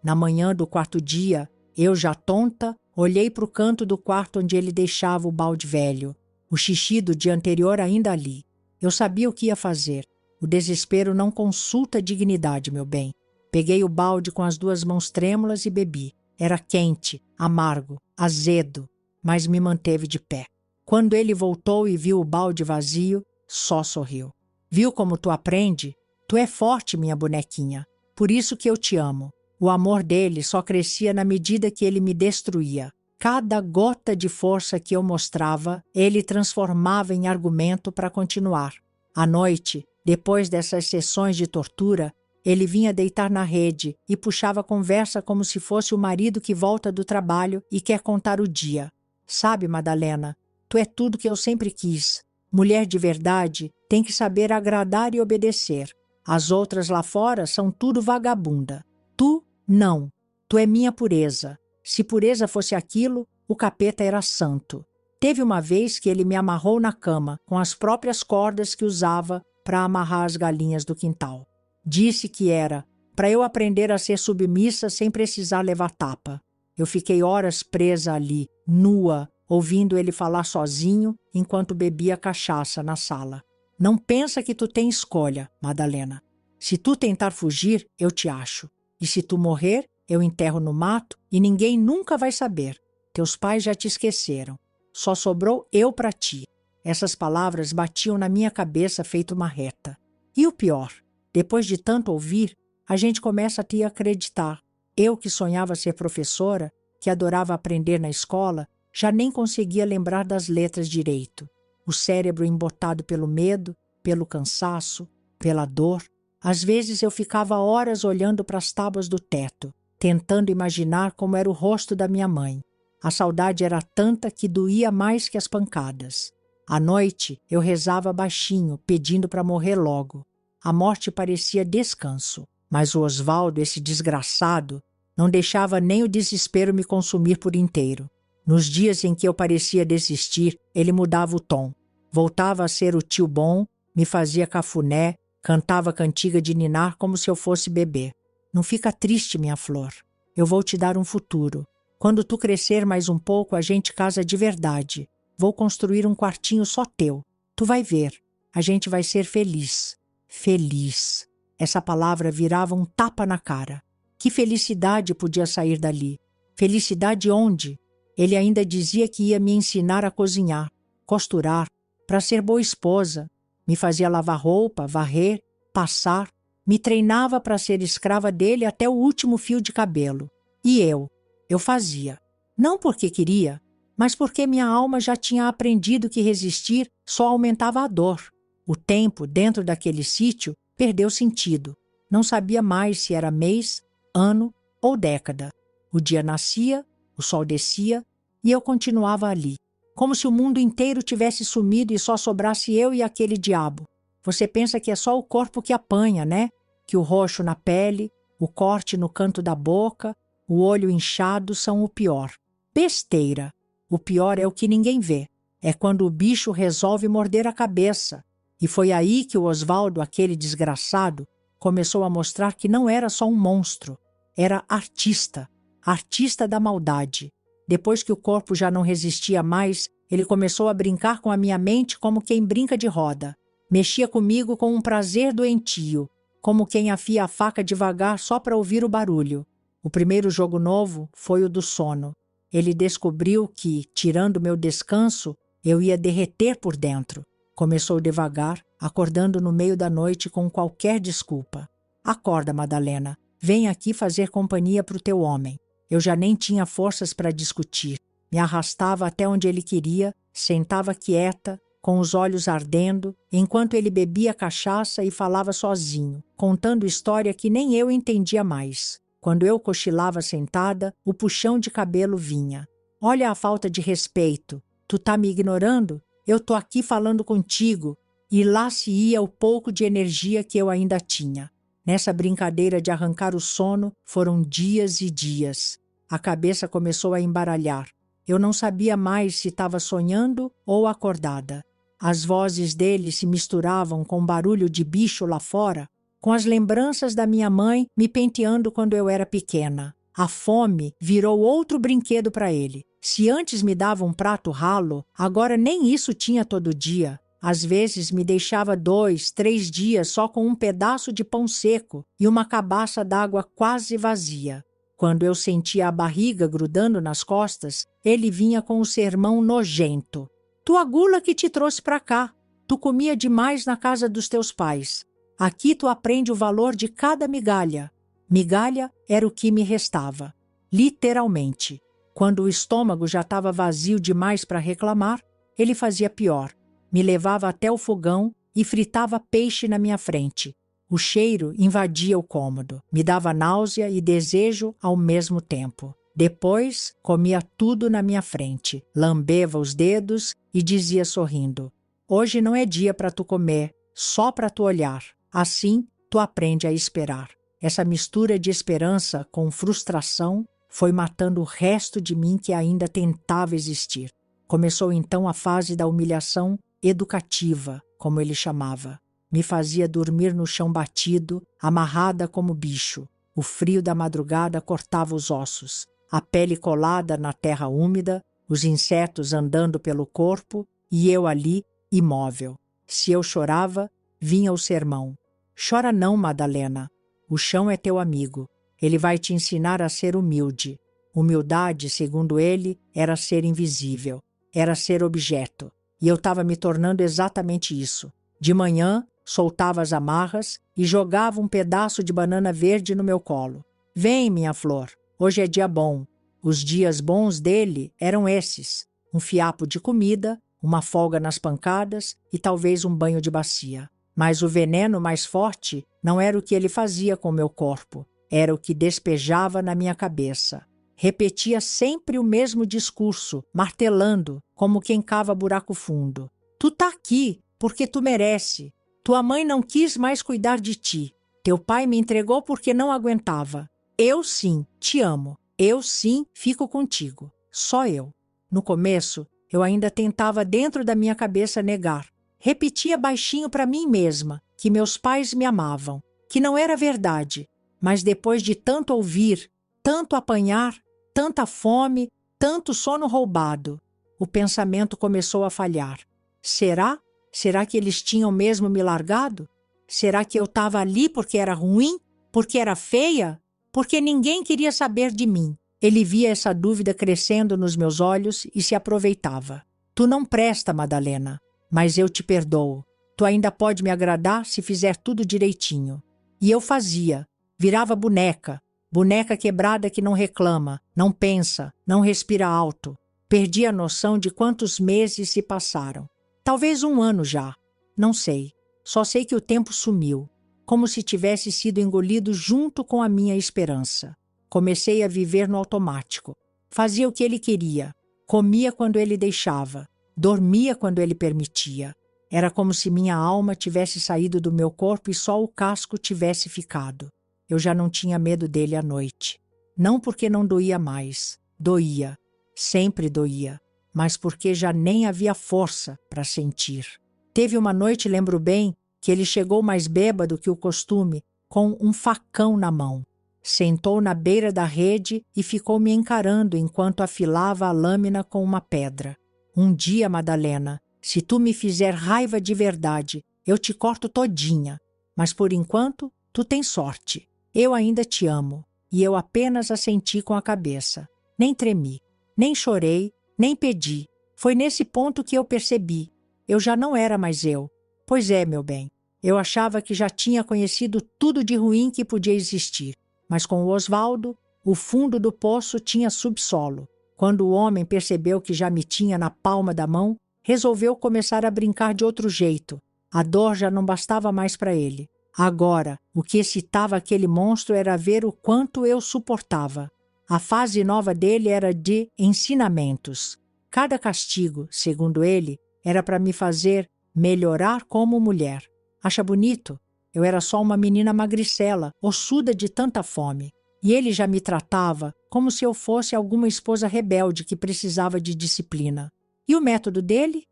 Na manhã do 4º dia, eu já tonta, olhei para o canto do quarto onde ele deixava o balde velho. O xixi do dia anterior ainda ali. Eu sabia o que ia fazer. O desespero não consulta dignidade, meu bem. Peguei o balde com as 2 mãos trêmulas e bebi. Era quente, amargo, azedo, mas me manteve de pé. Quando ele voltou e viu o balde vazio, só sorriu. Viu como tu aprende? Tu é forte, minha bonequinha. Por isso que eu te amo. O amor dele só crescia na medida que ele me destruía. Cada gota de força que eu mostrava, ele transformava em argumento para continuar. À noite, depois dessas sessões de tortura, ele vinha deitar na rede e puxava a conversa como se fosse o marido que volta do trabalho e quer contar o dia. Sabe, Madalena, tu é tudo que eu sempre quis. Mulher de verdade tem que saber agradar e obedecer. As outras lá fora são tudo vagabunda. Tu, não. Tu é minha pureza. Se pureza fosse aquilo, o capeta era santo. Teve uma vez que ele me amarrou na cama com as próprias cordas que usava para amarrar as galinhas do quintal. Disse que era para eu aprender a ser submissa sem precisar levar tapa. Eu fiquei horas presa ali, nua, ouvindo ele falar sozinho enquanto bebia cachaça na sala. Não pensa que tu tem escolha, Madalena. Se tu tentar fugir, eu te acho. E se tu morrer, eu enterro no mato e ninguém nunca vai saber. Teus pais já te esqueceram. Só sobrou eu para ti. Essas palavras batiam na minha cabeça feito uma reta. E o pior, depois de tanto ouvir, a gente começa a te acreditar. Eu que sonhava ser professora, que adorava aprender na escola, já nem conseguia lembrar das letras direito. O cérebro embotado pelo medo, pelo cansaço, pela dor. Às vezes eu ficava horas olhando para as tábuas do teto, tentando imaginar como era o rosto da minha mãe. A saudade era tanta que doía mais que as pancadas. À noite, eu rezava baixinho, pedindo para morrer logo. A morte parecia descanso, mas o Osvaldo, esse desgraçado, não deixava nem o desespero me consumir por inteiro. Nos dias em que eu parecia desistir, ele mudava o tom. Voltava a ser o tio bom, me fazia cafuné, cantava cantiga de ninar como se eu fosse bebê. Não fica triste, minha flor. Eu vou te dar um futuro. Quando tu crescer mais um pouco, a gente casa de verdade. Vou construir um quartinho só teu. Tu vai ver. A gente vai ser feliz. Feliz. Essa palavra virava um tapa na cara. Que felicidade podia sair dali? Felicidade onde? Ele ainda dizia que ia me ensinar a cozinhar, costurar, para ser boa esposa. Me fazia lavar roupa, varrer, passar. Me treinava para ser escrava dele até o último fio de cabelo. E eu fazia. Não porque queria, mas porque minha alma já tinha aprendido que resistir só aumentava a dor. O tempo, dentro daquele sítio, perdeu sentido. Não sabia mais se era mês, ano ou década. O dia nascia, o sol descia e eu continuava ali, como se o mundo inteiro tivesse sumido e só sobrasse eu e aquele diabo. Você pensa que é só o corpo que apanha, né? Que o roxo na pele, o corte no canto da boca, o olho inchado são o pior. Besteira! O pior é o que ninguém vê. É quando o bicho resolve morder a cabeça. E foi aí que o Osvaldo, aquele desgraçado, começou a mostrar que não era só um monstro. Era artista. Artista da maldade. Depois que o corpo já não resistia mais, Ele começou a brincar com a minha mente como quem brinca de roda. Mexia comigo com um prazer doentio, como quem afia a faca devagar só para ouvir o barulho. O primeiro jogo novo foi o do sono. Ele descobriu que, tirando meu descanso, eu ia derreter por dentro. Começou devagar, acordando no meio da noite com qualquer desculpa. Acorda, Madalena. Vem aqui fazer companhia para o teu homem. Eu já nem tinha forças para discutir. Me arrastava até onde ele queria, sentava quieta, com os olhos ardendo, enquanto ele bebia cachaça e falava sozinho, contando história que nem eu entendia mais. Quando eu cochilava sentada, o puxão de cabelo vinha. Olha a falta de respeito. Tu tá me ignorando? Eu tô aqui falando contigo. E lá se ia o pouco de energia que eu ainda tinha. Nessa brincadeira de arrancar o sono, foram dias e dias. A cabeça começou a embaralhar. Eu não sabia mais se estava sonhando ou acordada. As vozes dele se misturavam com barulho de bicho lá fora, com as lembranças da minha mãe me penteando quando eu era pequena. A fome virou outro brinquedo para ele. Se antes me dava um prato ralo, agora nem isso tinha todo dia. Às vezes me deixava 2, 3 dias só com um pedaço de pão seco e uma cabaça d'água quase vazia. Quando eu sentia a barriga grudando nas costas, ele vinha com o sermão nojento. Tua gula que te trouxe para cá. Tu comia demais na casa dos teus pais. Aqui tu aprende o valor de cada migalha. Migalha era o que me restava. Literalmente. Quando o estômago já estava vazio demais para reclamar, ele fazia pior. Me levava até o fogão e fritava peixe na minha frente. O cheiro invadia o cômodo. Me dava náusea e desejo ao mesmo tempo. Depois, comia tudo na minha frente, lambeva os dedos e dizia sorrindo: hoje não é dia para tu comer, só para tu olhar. Assim, tu aprende a esperar. Essa mistura de esperança com frustração foi matando o resto de mim que ainda tentava existir. Começou então a fase da humilhação educativa, como ele chamava. Me fazia dormir no chão batido, amarrada como bicho. O frio da madrugada cortava os ossos. A pele colada na terra úmida, os insetos andando pelo corpo e eu ali, imóvel. Se eu chorava, vinha o sermão. Chora não, Madalena. O chão é teu amigo. Ele vai te ensinar a ser humilde. Humildade, segundo ele, era ser invisível. Era ser objeto. E eu estava me tornando exatamente isso. De manhã, soltava as amarras e jogava um pedaço de banana verde no meu colo. Vem, minha flor. Hoje é dia bom. Os dias bons dele eram esses: um fiapo de comida, uma folga nas pancadas e talvez um banho de bacia. Mas o veneno mais forte não era o que ele fazia com meu corpo, era o que despejava na minha cabeça. Repetia sempre o mesmo discurso, martelando, como quem cava buraco fundo. Tu tá aqui porque tu merece. Tua mãe não quis mais cuidar de ti. Teu pai me entregou porque não aguentava. Eu sim, te amo. Eu sim, fico contigo. Só eu. No começo, eu ainda tentava dentro da minha cabeça negar. Repetia baixinho para mim mesma que meus pais me amavam, que não era verdade. Mas depois de tanto ouvir, tanto apanhar, tanta fome, tanto sono roubado, o pensamento começou a falhar. Será? Será que eles tinham mesmo me largado? Será que eu estava ali porque era ruim? Porque era feia? Porque ninguém queria saber de mim. Ele via essa dúvida crescendo nos meus olhos e se aproveitava. Tu não presta, Madalena, mas eu te perdoo. Tu ainda pode me agradar se fizer tudo direitinho. E eu fazia. Virava boneca. Boneca quebrada que não reclama, não pensa, não respira alto. Perdi a noção de quantos meses se passaram. Talvez 1 ano já. Não sei. Só sei que o tempo sumiu, como se tivesse sido engolido junto com a minha esperança. Comecei a viver no automático. Fazia o que ele queria. Comia quando ele deixava. Dormia quando ele permitia. Era como se minha alma tivesse saído do meu corpo e só o casco tivesse ficado. Eu já não tinha medo dele à noite. Não porque não doía mais. Doía. Sempre doía. Mas porque já nem havia força para sentir. Teve uma noite, lembro bem, que ele chegou mais bêbado que o costume, com um facão na mão. Sentou na beira da rede e ficou me encarando enquanto afilava a lâmina com uma pedra. Um dia, Madalena, se tu me fizer raiva de verdade, eu te corto todinha. Mas por enquanto, tu tens sorte. Eu ainda te amo. E eu apenas assenti com a cabeça. Nem tremi, nem chorei, nem pedi. Foi nesse ponto que eu percebi. Eu já não era mais eu. Pois é, meu bem. Eu achava que já tinha conhecido tudo de ruim que podia existir. Mas com o Osvaldo, o fundo do poço tinha subsolo. Quando o homem percebeu que já me tinha na palma da mão, resolveu começar a brincar de outro jeito. A dor já não bastava mais para ele. Agora, o que excitava aquele monstro era ver o quanto eu suportava. A fase nova dele era de ensinamentos. Cada castigo, segundo ele, era para me fazer melhorar como mulher. Acha bonito? Eu era só uma menina magricela, ossuda de tanta fome. E ele já me tratava como se eu fosse alguma esposa rebelde que precisava de disciplina. E o método dele?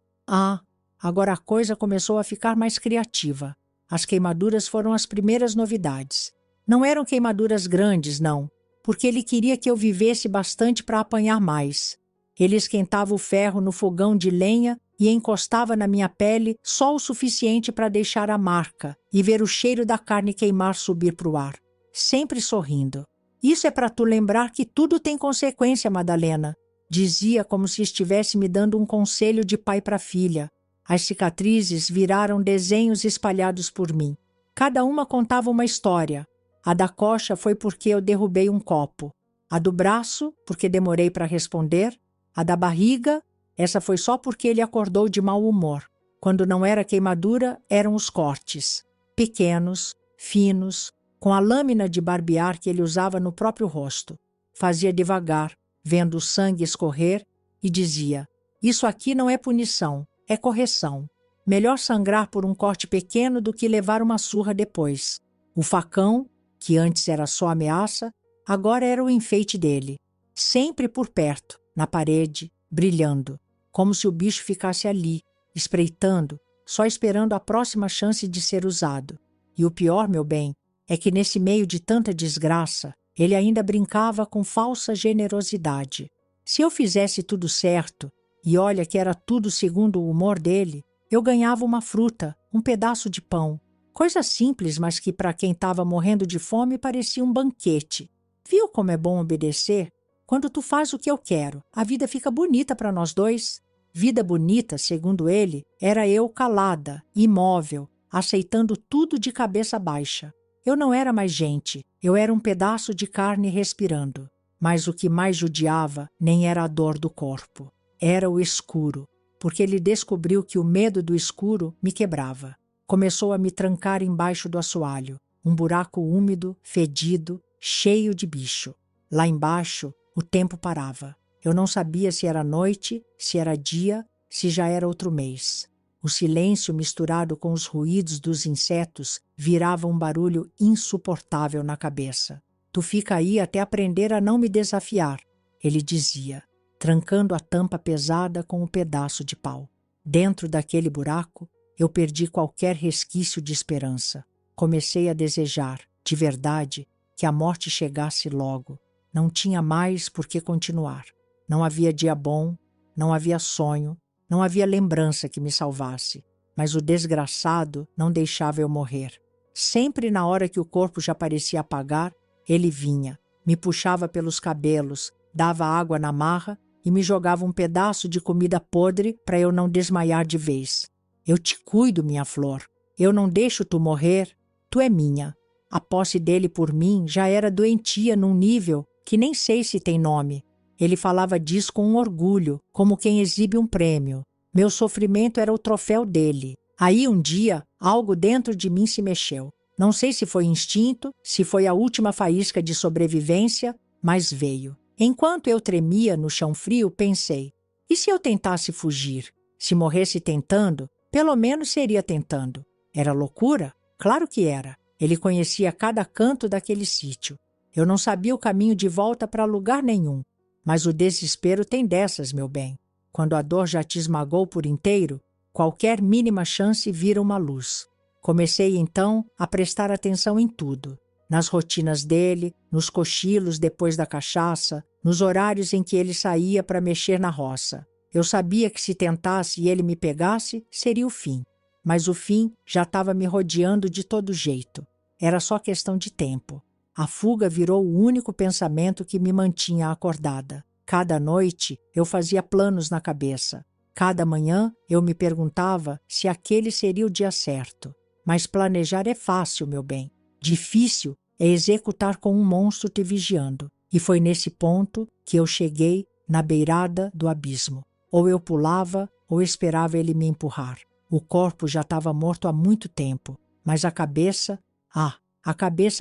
Agora a coisa começou a ficar mais criativa. As queimaduras foram as primeiras novidades. Não eram queimaduras grandes, não, porque ele queria que eu vivesse bastante para apanhar mais. Ele esquentava o ferro no fogão de lenha e encostava na minha pele só o suficiente para deixar a marca e ver o cheiro da carne queimar subir para o ar. Sempre sorrindo. Isso é para tu lembrar que tudo tem consequência, Madalena, dizia como se estivesse me dando um conselho de pai para filha. As cicatrizes viraram desenhos espalhados por mim. Cada uma contava uma história. A da coxa foi porque eu derrubei um copo. A do braço, porque demorei para responder. A da barriga, essa foi só porque ele acordou de mau humor. Quando não era queimadura, eram os cortes. Pequenos, finos, com a lâmina de barbear que ele usava no próprio rosto. Fazia devagar, vendo o sangue escorrer, e dizia: "Isso aqui não é punição, é correção. Melhor sangrar por um corte pequeno do que levar uma surra depois." O facão, que antes era só ameaça, agora era o enfeite dele. Sempre por perto, na parede, brilhando, como se o bicho ficasse ali, espreitando, só esperando a próxima chance de ser usado. E o pior, meu bem, é que nesse meio de tanta desgraça, ele ainda brincava com falsa generosidade. Se eu fizesse tudo certo, e olha que era tudo segundo o humor dele, eu ganhava uma fruta, um pedaço de pão. Coisa simples, mas que para quem estava morrendo de fome parecia um banquete. Viu como é bom obedecer? Quando tu faz o que eu quero, a vida fica bonita para nós dois. Vida bonita, segundo ele, era eu calada, imóvel, aceitando tudo de cabeça baixa. Eu não era mais gente, eu era um pedaço de carne respirando. Mas o que mais judiava nem era a dor do corpo. Era o escuro, porque ele descobriu que o medo do escuro me quebrava. Começou a me trancar embaixo do assoalho, um buraco úmido, fedido, cheio de bicho. Lá embaixo, o tempo parava. Eu não sabia se era noite, se era dia, se já era outro mês. O silêncio misturado com os ruídos dos insetos virava um barulho insuportável na cabeça. "Tu fica aí até aprender a não me desafiar", ele dizia, trancando a tampa pesada com um pedaço de pau. Dentro daquele buraco, eu perdi qualquer resquício de esperança. Comecei a desejar, de verdade, que a morte chegasse logo. Não tinha mais por que continuar. Não havia dia bom, não havia sonho, não havia lembrança que me salvasse. Mas o desgraçado não deixava eu morrer. Sempre na hora que o corpo já parecia apagar, ele vinha, me puxava pelos cabelos, dava água na marra e me jogava um pedaço de comida podre para eu não desmaiar de vez. "Eu te cuido, minha flor. Eu não deixo tu morrer. Tu é minha." A posse dele por mim já era doentia num nível que nem sei se tem nome. Ele falava disso com um orgulho, como quem exibe um prêmio. Meu sofrimento era o troféu dele. Aí um dia, algo dentro de mim se mexeu. Não sei se foi instinto, se foi a última faísca de sobrevivência, mas veio. Enquanto eu tremia no chão frio, pensei: e se eu tentasse fugir? Se morresse tentando, pelo menos seria tentando. Era loucura? Claro que era. Ele conhecia cada canto daquele sítio. Eu não sabia o caminho de volta para lugar nenhum. Mas o desespero tem dessas, meu bem. Quando a dor já te esmagou por inteiro, qualquer mínima chance vira uma luz. Comecei, então, a prestar atenção em tudo. Nas rotinas dele, nos cochilos depois da cachaça, nos horários em que ele saía para mexer na roça. Eu sabia que se tentasse e ele me pegasse, seria o fim. Mas o fim já estava me rodeando de todo jeito. Era só questão de tempo. A fuga virou o único pensamento que me mantinha acordada. Cada noite eu fazia planos na cabeça. Cada manhã eu me perguntava se aquele seria o dia certo. Mas planejar é fácil, meu bem. Difícil é executar com um monstro te vigiando. E foi nesse ponto que eu cheguei na beirada do abismo. Ou eu pulava, ou esperava ele me empurrar. O corpo já estava morto há muito tempo, mas a cabeça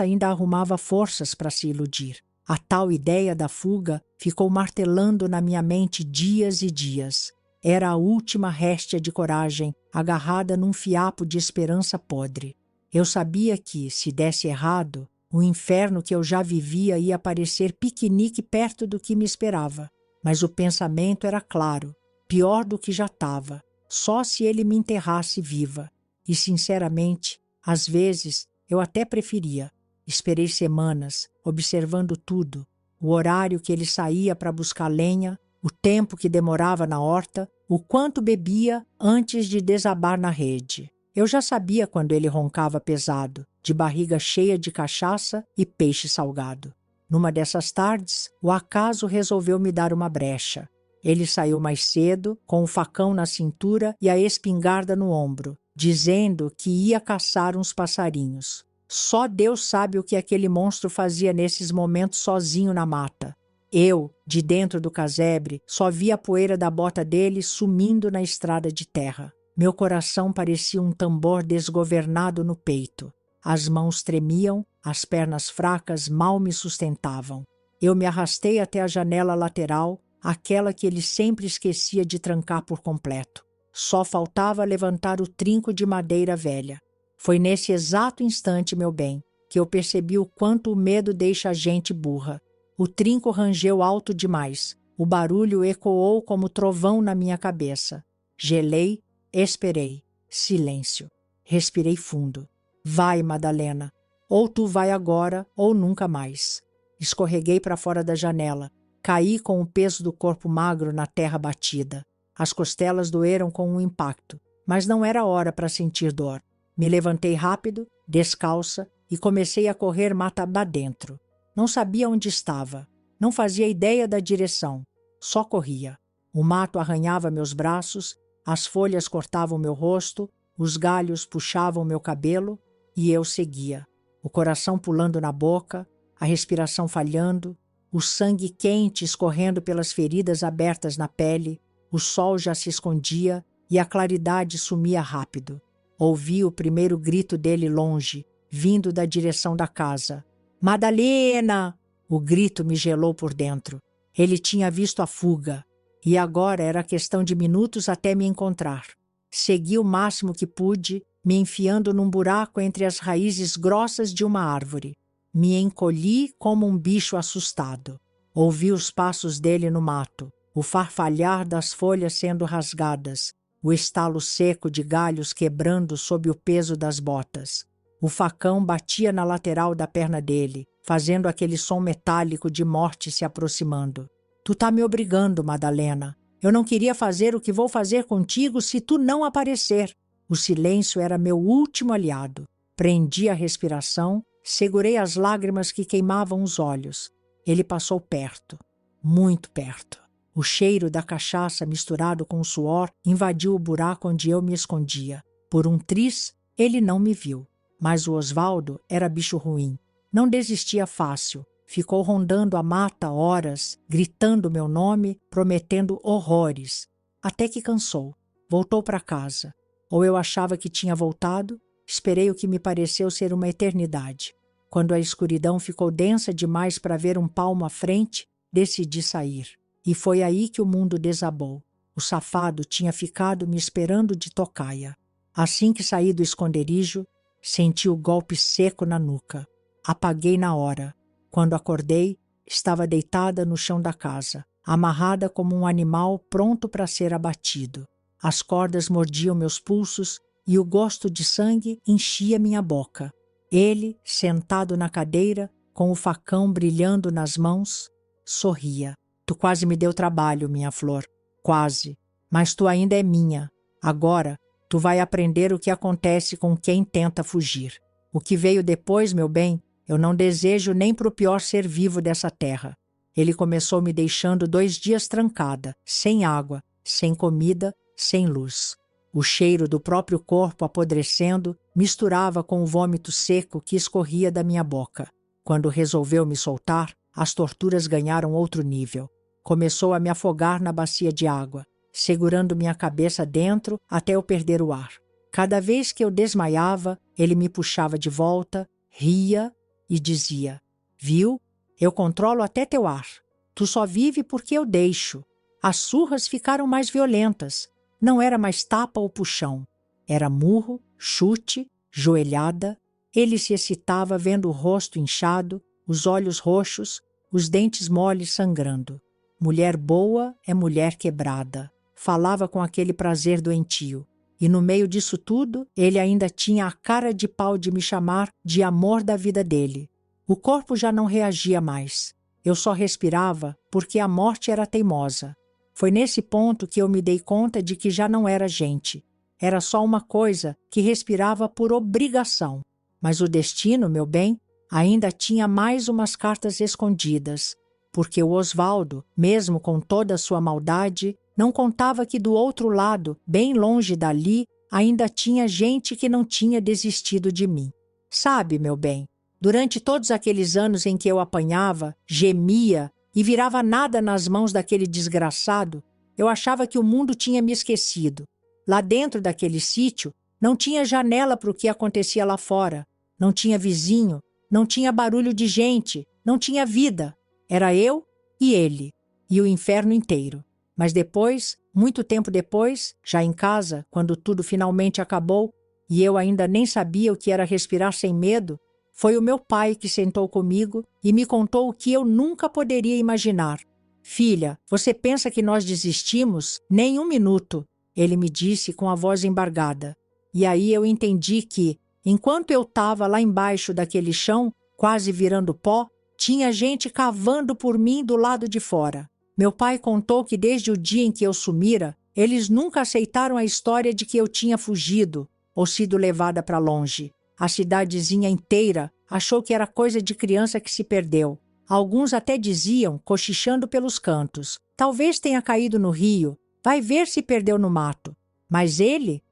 ainda arrumava forças para se iludir. A tal ideia da fuga ficou martelando na minha mente dias e dias. Era a última réstia de coragem agarrada num fiapo de esperança podre. Eu sabia que, se desse errado, o inferno que eu já vivia ia parecer piquenique perto do que me esperava. Mas o pensamento era claro, pior do que já estava, só se ele me enterrasse viva. E, sinceramente, às vezes eu até preferia. Esperei semanas, observando tudo, o horário que ele saía para buscar lenha, o tempo que demorava na horta, o quanto bebia antes de desabar na rede. Eu já sabia quando ele roncava pesado, de barriga cheia de cachaça e peixe salgado. Numa dessas tardes, o acaso resolveu me dar uma brecha. Ele saiu mais cedo, com o facão na cintura e a espingarda no ombro, dizendo que ia caçar uns passarinhos. Só Deus sabe o que aquele monstro fazia nesses momentos sozinho na mata. Eu, de dentro do casebre, só via a poeira da bota dele sumindo na estrada de terra. Meu coração parecia um tambor desgovernado no peito. As mãos tremiam, as pernas fracas mal me sustentavam. Eu me arrastei até a janela lateral, aquela que ele sempre esquecia de trancar por completo. Só faltava levantar o trinco de madeira velha. Foi nesse exato instante, meu bem, que eu percebi o quanto o medo deixa a gente burra. O trinco rangeu alto demais. O barulho ecoou como trovão na minha cabeça. Gelei, esperei. Silêncio. Respirei fundo. Vai, Madalena. Ou tu vai agora, ou nunca mais. Escorreguei para fora da janela. Caí com o peso do corpo magro na terra batida. As costelas doeram com o impacto, mas não era hora para sentir dor. Me levantei rápido, descalça, e comecei a correr mata adentro. Não sabia onde estava. Não fazia ideia da direção. Só corria. O mato arranhava meus braços, as folhas cortavam meu rosto, os galhos puxavam meu cabelo, e eu seguia. O coração pulando na boca, a respiração falhando, o sangue quente escorrendo pelas feridas abertas na pele. O sol já se escondia e a claridade sumia rápido. Ouvi o primeiro grito dele longe, vindo da direção da casa. Madalena! O grito me gelou por dentro. Ele tinha visto a fuga, e agora era questão de minutos até me encontrar. Segui o máximo que pude, me enfiando num buraco entre as raízes grossas de uma árvore. Me encolhi como um bicho assustado. Ouvi os passos dele no mato, o farfalhar das folhas sendo rasgadas, o estalo seco de galhos quebrando sob o peso das botas. O facão batia na lateral da perna dele, fazendo aquele som metálico de morte se aproximando. Tu tá me obrigando, Madalena. Eu não queria fazer o que vou fazer contigo se tu não aparecer. O silêncio era meu último aliado. Prendi a respiração, segurei as lágrimas que queimavam os olhos. Ele passou perto, muito perto. O cheiro da cachaça misturado com o suor invadiu o buraco onde eu me escondia. Por um triz, ele não me viu. Mas o Osvaldo era bicho ruim. Não desistia fácil. Ficou rondando a mata horas, gritando meu nome, prometendo horrores. Até que cansou. Voltou para casa. Ou eu achava que tinha voltado, esperei o que me pareceu ser uma eternidade. Quando a escuridão ficou densa demais para ver um palmo à frente, decidi sair. E foi aí que o mundo desabou. O safado tinha ficado me esperando de tocaia. Assim que saí do esconderijo, senti o golpe seco na nuca. Apaguei na hora. Quando acordei, estava deitada no chão da casa, amarrada como um animal pronto para ser abatido. As cordas mordiam meus pulsos e o gosto de sangue enchia minha boca. Ele, sentado na cadeira, com o facão brilhando nas mãos, sorria. Tu quase me deu trabalho, minha flor. Quase. mas tu ainda é minha. Agora, tu vai aprender o que acontece com quem tenta fugir. O que veio depois, meu bem, eu não desejo nem pro pior ser vivo dessa terra. Ele começou me deixando 2 dias trancada, sem água, sem comida, sem luz. O cheiro do próprio corpo apodrecendo misturava com o vômito seco que escorria da minha boca. Quando resolveu me soltar, as torturas ganharam outro nível. Começou a me afogar na bacia de água, segurando minha cabeça dentro até eu perder o ar. Cada vez que eu desmaiava, ele me puxava de volta, ria e dizia: viu? Eu controlo até teu ar. Tu só vive porque eu deixo. As surras ficaram mais violentas. Não era mais tapa ou puxão. Era murro, chute, joelhada. Ele se excitava vendo o rosto inchado, os olhos roxos, os dentes moles sangrando. Mulher boa é mulher quebrada. Falava com aquele prazer doentio. E no meio disso tudo, ele ainda tinha a cara de pau de me chamar de amor da vida dele. O corpo já não reagia mais. Eu só respirava porque a morte era teimosa. Foi nesse ponto que eu me dei conta de que já não era gente. Era só uma coisa que respirava por obrigação. Mas o destino, meu bem, ainda tinha mais umas cartas escondidas, porque o Osvaldo, mesmo com toda a sua maldade, não contava que do outro lado, bem longe dali, ainda tinha gente que não tinha desistido de mim. Sabe, meu bem, durante todos aqueles anos em que eu apanhava, gemia e virava nada nas mãos daquele desgraçado, eu achava que o mundo tinha me esquecido. Lá dentro daquele sítio, não tinha janela para o que acontecia lá fora, não tinha vizinho, não tinha barulho de gente, não tinha vida. Era eu e ele, e o inferno inteiro. Mas depois, muito tempo depois, já em casa, quando tudo finalmente acabou, e eu ainda nem sabia o que era respirar sem medo, foi o meu pai que sentou comigo e me contou o que eu nunca poderia imaginar. Filha, você pensa que nós desistimos? Nem um minuto, ele me disse com a voz embargada. E aí eu entendi que, enquanto eu estava lá embaixo daquele chão, quase virando pó, tinha gente cavando por mim do lado de fora. Meu pai contou que desde o dia em que eu sumira, eles nunca aceitaram a história de que eu tinha fugido ou sido levada para longe. A cidadezinha inteira achou que era coisa de criança que se perdeu. Alguns até diziam, cochichando pelos cantos: talvez tenha caído no rio, vai ver se perdeu no mato. Mas ele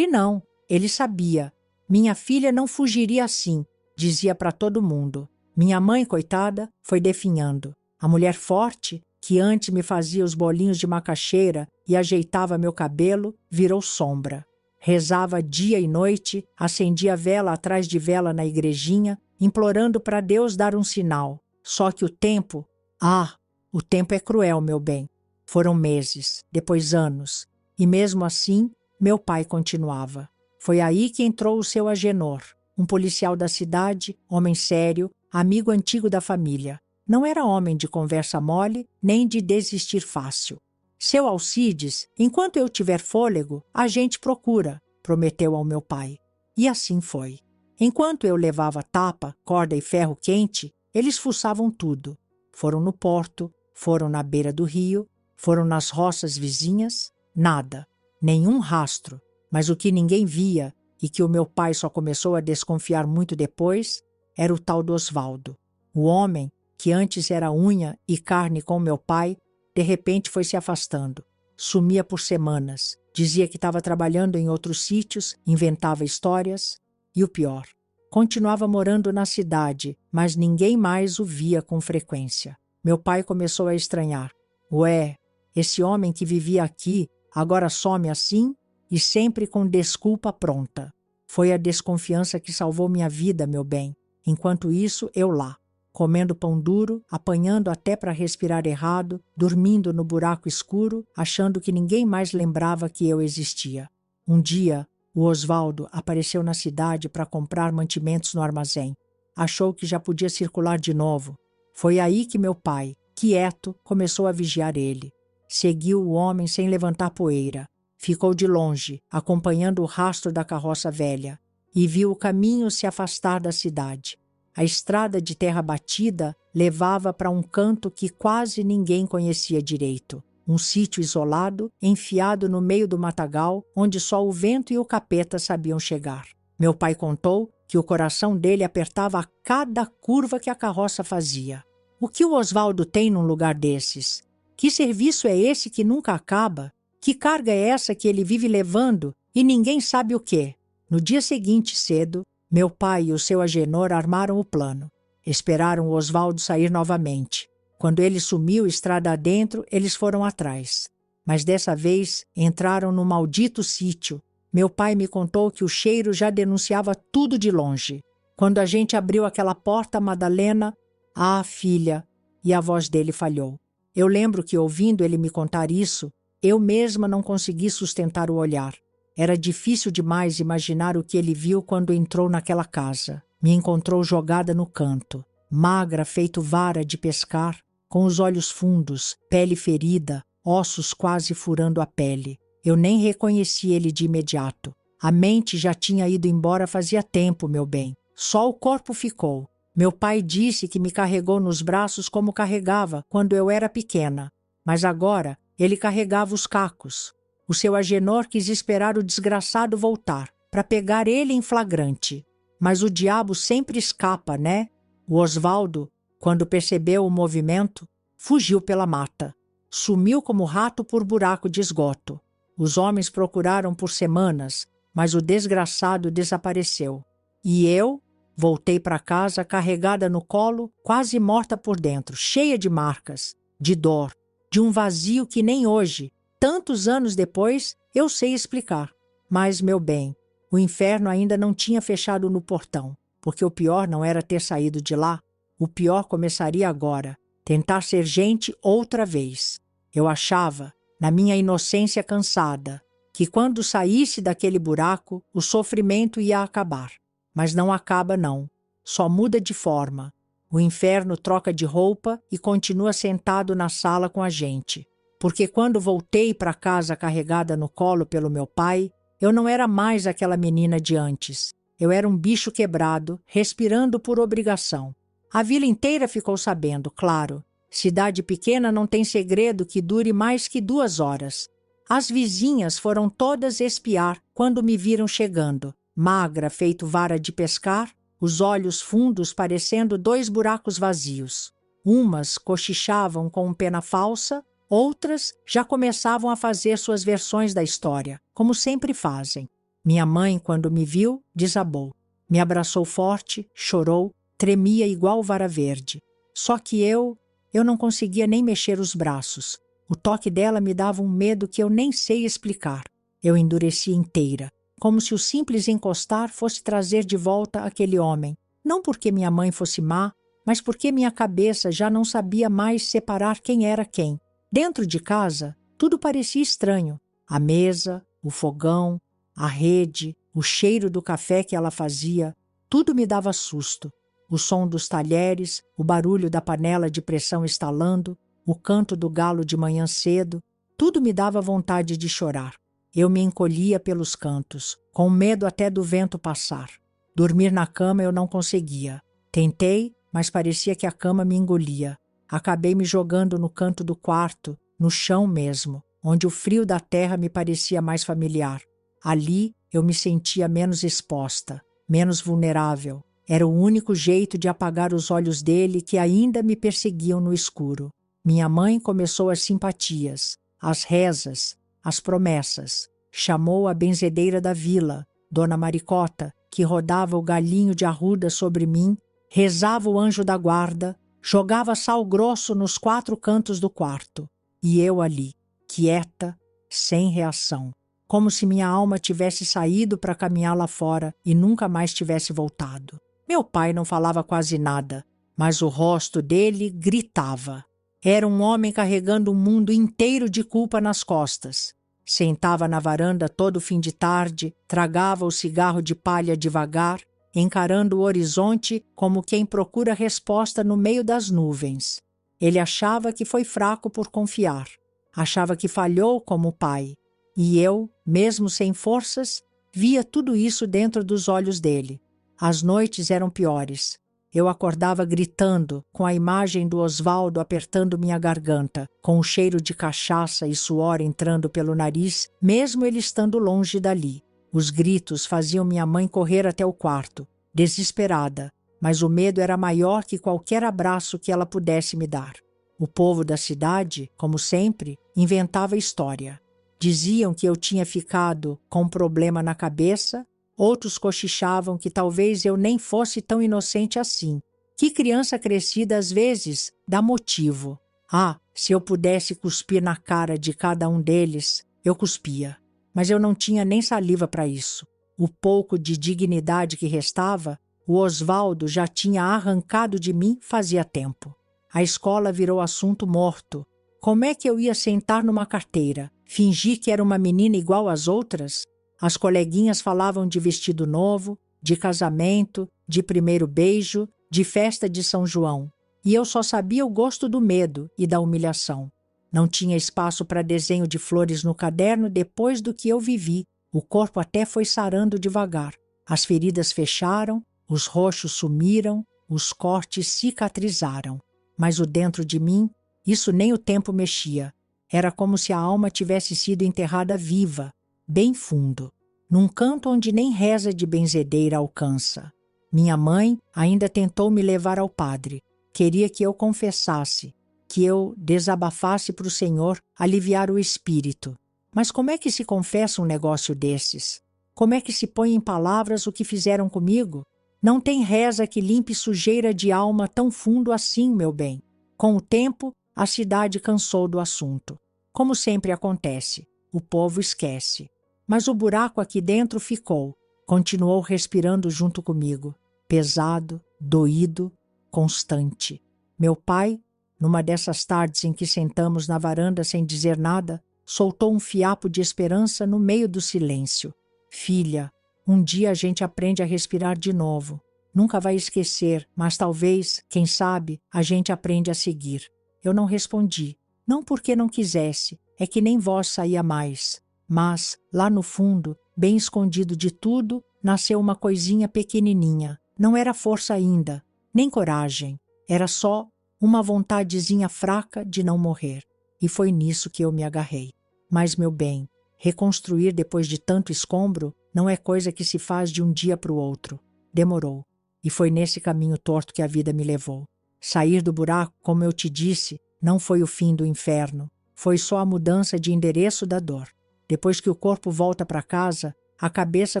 não, ele sabia. Minha filha não fugiria assim, dizia para todo mundo. Minha mãe, coitada, foi definhando. A mulher forte, que antes me fazia os bolinhos de macaxeira e ajeitava meu cabelo, virou sombra. Rezava dia e noite, acendia vela atrás de vela na igrejinha, implorando para Deus dar um sinal. Só que o tempo é cruel, meu bem. Foram meses, depois anos, e mesmo assim, meu pai continuava. Foi aí que entrou o seu Agenor, um policial da cidade, homem sério, amigo antigo da família. Não era homem de conversa mole, nem de desistir fácil. Seu Alcides, enquanto eu tiver fôlego, a gente procura, prometeu ao meu pai. E assim foi. Enquanto eu levava tapa, corda e ferro quente, eles fuçavam tudo. Foram no porto, foram na beira do rio, foram nas roças vizinhas, nada, nenhum rastro. Mas o que ninguém via, e que o meu pai só começou a desconfiar muito depois, era o tal do Osvaldo. O homem, que antes era unha e carne com meu pai, de repente foi se afastando. Sumia por semanas, dizia que estava trabalhando em outros sítios, inventava histórias. E o pior, continuava morando na cidade, mas ninguém mais o via com frequência. Meu pai começou a estranhar. Ué, esse homem que vivia aqui agora some assim e sempre com desculpa pronta. Foi a desconfiança que salvou minha vida, meu bem. Enquanto isso, eu lá, comendo pão duro, apanhando até para respirar errado, dormindo no buraco escuro, achando que ninguém mais lembrava que eu existia. Um dia, o Osvaldo apareceu na cidade para comprar mantimentos no armazém. Achou que já podia circular de novo. Foi aí que meu pai, quieto, começou a vigiar ele. Seguiu o homem sem levantar poeira. Ficou de longe, acompanhando o rastro da carroça velha, e viu o caminho se afastar da cidade. A estrada de terra batida levava para um canto que quase ninguém conhecia direito. um sítio isolado, enfiado no meio do matagal, onde só o vento e o capeta sabiam chegar. Meu pai contou que o coração dele apertava a cada curva que a carroça fazia. O que o Osvaldo tem num lugar desses? Que serviço é esse que nunca acaba? Que carga é essa que ele vive levando e ninguém sabe o quê? No dia seguinte, cedo, meu pai e o seu Agenor armaram o plano. Esperaram o Osvaldo sair novamente. Quando ele sumiu estrada adentro, eles foram atrás. Mas dessa vez entraram no maldito sítio. Meu pai me contou que o cheiro já denunciava tudo de longe. Quando a gente abriu aquela porta, Madalena... Ah, filha... E a voz dele falhou. Eu lembro que, ouvindo ele me contar isso, eu mesma não consegui sustentar o olhar. Era difícil demais imaginar o que ele viu quando entrou naquela casa. Me encontrou jogada no canto, magra feito vara de pescar, com os olhos fundos, pele ferida, ossos quase furando a pele. Eu nem reconheci ele de imediato. A mente já tinha ido embora fazia tempo, meu bem. Só o corpo ficou. Meu pai disse que me carregou nos braços como carregava quando eu era pequena. Mas agora ele carregava os cacos. O seu Agenor quis esperar o desgraçado voltar, para pegar ele em flagrante. Mas o diabo sempre escapa, né? O Osvaldo, quando percebeu o movimento, fugiu pela mata. Sumiu como rato por buraco de esgoto. Os homens procuraram por semanas, mas o desgraçado desapareceu. E eu voltei para casa carregada no colo, quase morta por dentro, cheia de marcas, de dor, de um vazio que nem hoje, tantos anos depois, eu sei explicar. Mas, meu bem, o inferno ainda não tinha fechado no portão, porque o pior não era ter saído de lá. O pior começaria agora, tentar ser gente outra vez. Eu achava, na minha inocência cansada, que quando saísse daquele buraco, o sofrimento ia acabar. Mas não acaba, não. Só muda de forma. O inferno troca de roupa e continua sentado na sala com a gente. Porque quando voltei para casa carregada no colo pelo meu pai, eu não era mais aquela menina de antes. Eu era um bicho quebrado, respirando por obrigação. A vila inteira ficou sabendo, claro. Cidade pequena não tem segredo que dure mais que 2 horas. As vizinhas foram todas espiar quando me viram chegando, magra feito vara de pescar, os olhos fundos parecendo 2 buracos vazios. Umas cochichavam com pena falsa, outras já começavam a fazer suas versões da história, como sempre fazem. Minha mãe, quando me viu, desabou. Me abraçou forte, chorou, tremia igual vara verde. Só que eu não conseguia nem mexer os braços. O toque dela me dava um medo que eu nem sei explicar. Eu endurecia inteira, como se o simples encostar fosse trazer de volta aquele homem. Não porque minha mãe fosse má, mas porque minha cabeça já não sabia mais separar quem era quem. Dentro de casa, tudo parecia estranho. A mesa, o fogão, a rede, o cheiro do café que ela fazia, tudo me dava susto. O som dos talheres, o barulho da panela de pressão estalando, o canto do galo de manhã cedo, tudo me dava vontade de chorar. Eu me encolhia pelos cantos, com medo até do vento passar. Dormir na cama eu não conseguia. Tentei, mas parecia que a cama me engolia. Acabei me jogando no canto do quarto, no chão mesmo, onde o frio da terra me parecia mais familiar. Ali eu me sentia menos exposta, menos vulnerável. Era o único jeito de apagar os olhos dele que ainda me perseguiam no escuro. Minha mãe começou as simpatias, as rezas, as promessas. Chamou a benzedeira da vila, Dona Maricota, que rodava o galinho de arruda sobre mim, rezava o anjo da guarda, jogava sal grosso nos 4 cantos do quarto. E eu ali, quieta, sem reação, como se minha alma tivesse saído para caminhar lá fora e nunca mais tivesse voltado. Meu pai não falava quase nada, mas o rosto dele gritava. Era um homem carregando um mundo inteiro de culpa nas costas. Sentava na varanda todo fim de tarde, tragava o cigarro de palha devagar, encarando o horizonte como quem procura resposta no meio das nuvens. Ele achava que foi fraco por confiar. Achava que falhou como pai. E eu, mesmo sem forças, via tudo isso dentro dos olhos dele. As noites eram piores. eu acordava gritando, com a imagem do Osvaldo apertando minha garganta, com o cheiro de cachaça e suor entrando pelo nariz, mesmo ele estando longe dali. Os gritos faziam minha mãe correr até o quarto, desesperada, mas o medo era maior que qualquer abraço que ela pudesse me dar. O povo da cidade, como sempre, inventava história. Diziam que eu tinha ficado com um problema na cabeça, outros cochichavam que talvez eu nem fosse tão inocente assim. Que criança crescida às vezes dá motivo. Ah, se eu pudesse cuspir na cara de cada um deles, eu cuspia. Mas eu não tinha nem saliva para isso. O pouco de dignidade que restava, o Osvaldo já tinha arrancado de mim fazia tempo. A escola virou assunto morto. Como é que eu ia sentar numa carteira, fingir que era uma menina igual às outras? As coleguinhas falavam de vestido novo, de casamento, de primeiro beijo, de festa de São João. E eu só sabia o gosto do medo e da humilhação. Não tinha espaço para desenho de flores no caderno depois do que eu vivi. O corpo até foi sarando devagar. As feridas fecharam, os roxos sumiram, os cortes cicatrizaram. Mas o dentro de mim, isso nem o tempo mexia. Era como se a alma tivesse sido enterrada viva, bem fundo, num canto onde nem reza de benzedeira alcança. Minha mãe ainda tentou me levar ao padre. Queria que eu confessasse, que eu desabafasse para o Senhor aliviar o espírito. Mas como é que se confessa um negócio desses? Como é que se põe em palavras o que fizeram comigo? Não tem reza que limpe sujeira de alma tão fundo assim, meu bem. Com o tempo, a cidade cansou do assunto. Como sempre acontece, o povo esquece. Mas o buraco aqui dentro ficou. Continuou respirando junto comigo. Pesado, doído, constante. Meu pai, numa dessas tardes em que sentamos na varanda sem dizer nada, soltou um fiapo de esperança no meio do silêncio. Filha, um dia a gente aprende a respirar de novo. Nunca vai esquecer, mas talvez, quem sabe, a gente aprende a seguir. Eu não respondi. Não porque não quisesse, é que nem voz saía mais. Mas, lá no fundo, bem escondido de tudo, nasceu uma coisinha pequenininha. Não era força ainda, nem coragem. Era só uma vontadezinha fraca de não morrer. E foi nisso que eu me agarrei. Mas, meu bem, reconstruir depois de tanto escombro não é coisa que se faz de um dia para o outro. Demorou. E foi nesse caminho torto que a vida me levou. Sair do buraco, como eu te disse, não foi o fim do inferno. Foi só a mudança de endereço da dor. Depois que o corpo volta para casa, a cabeça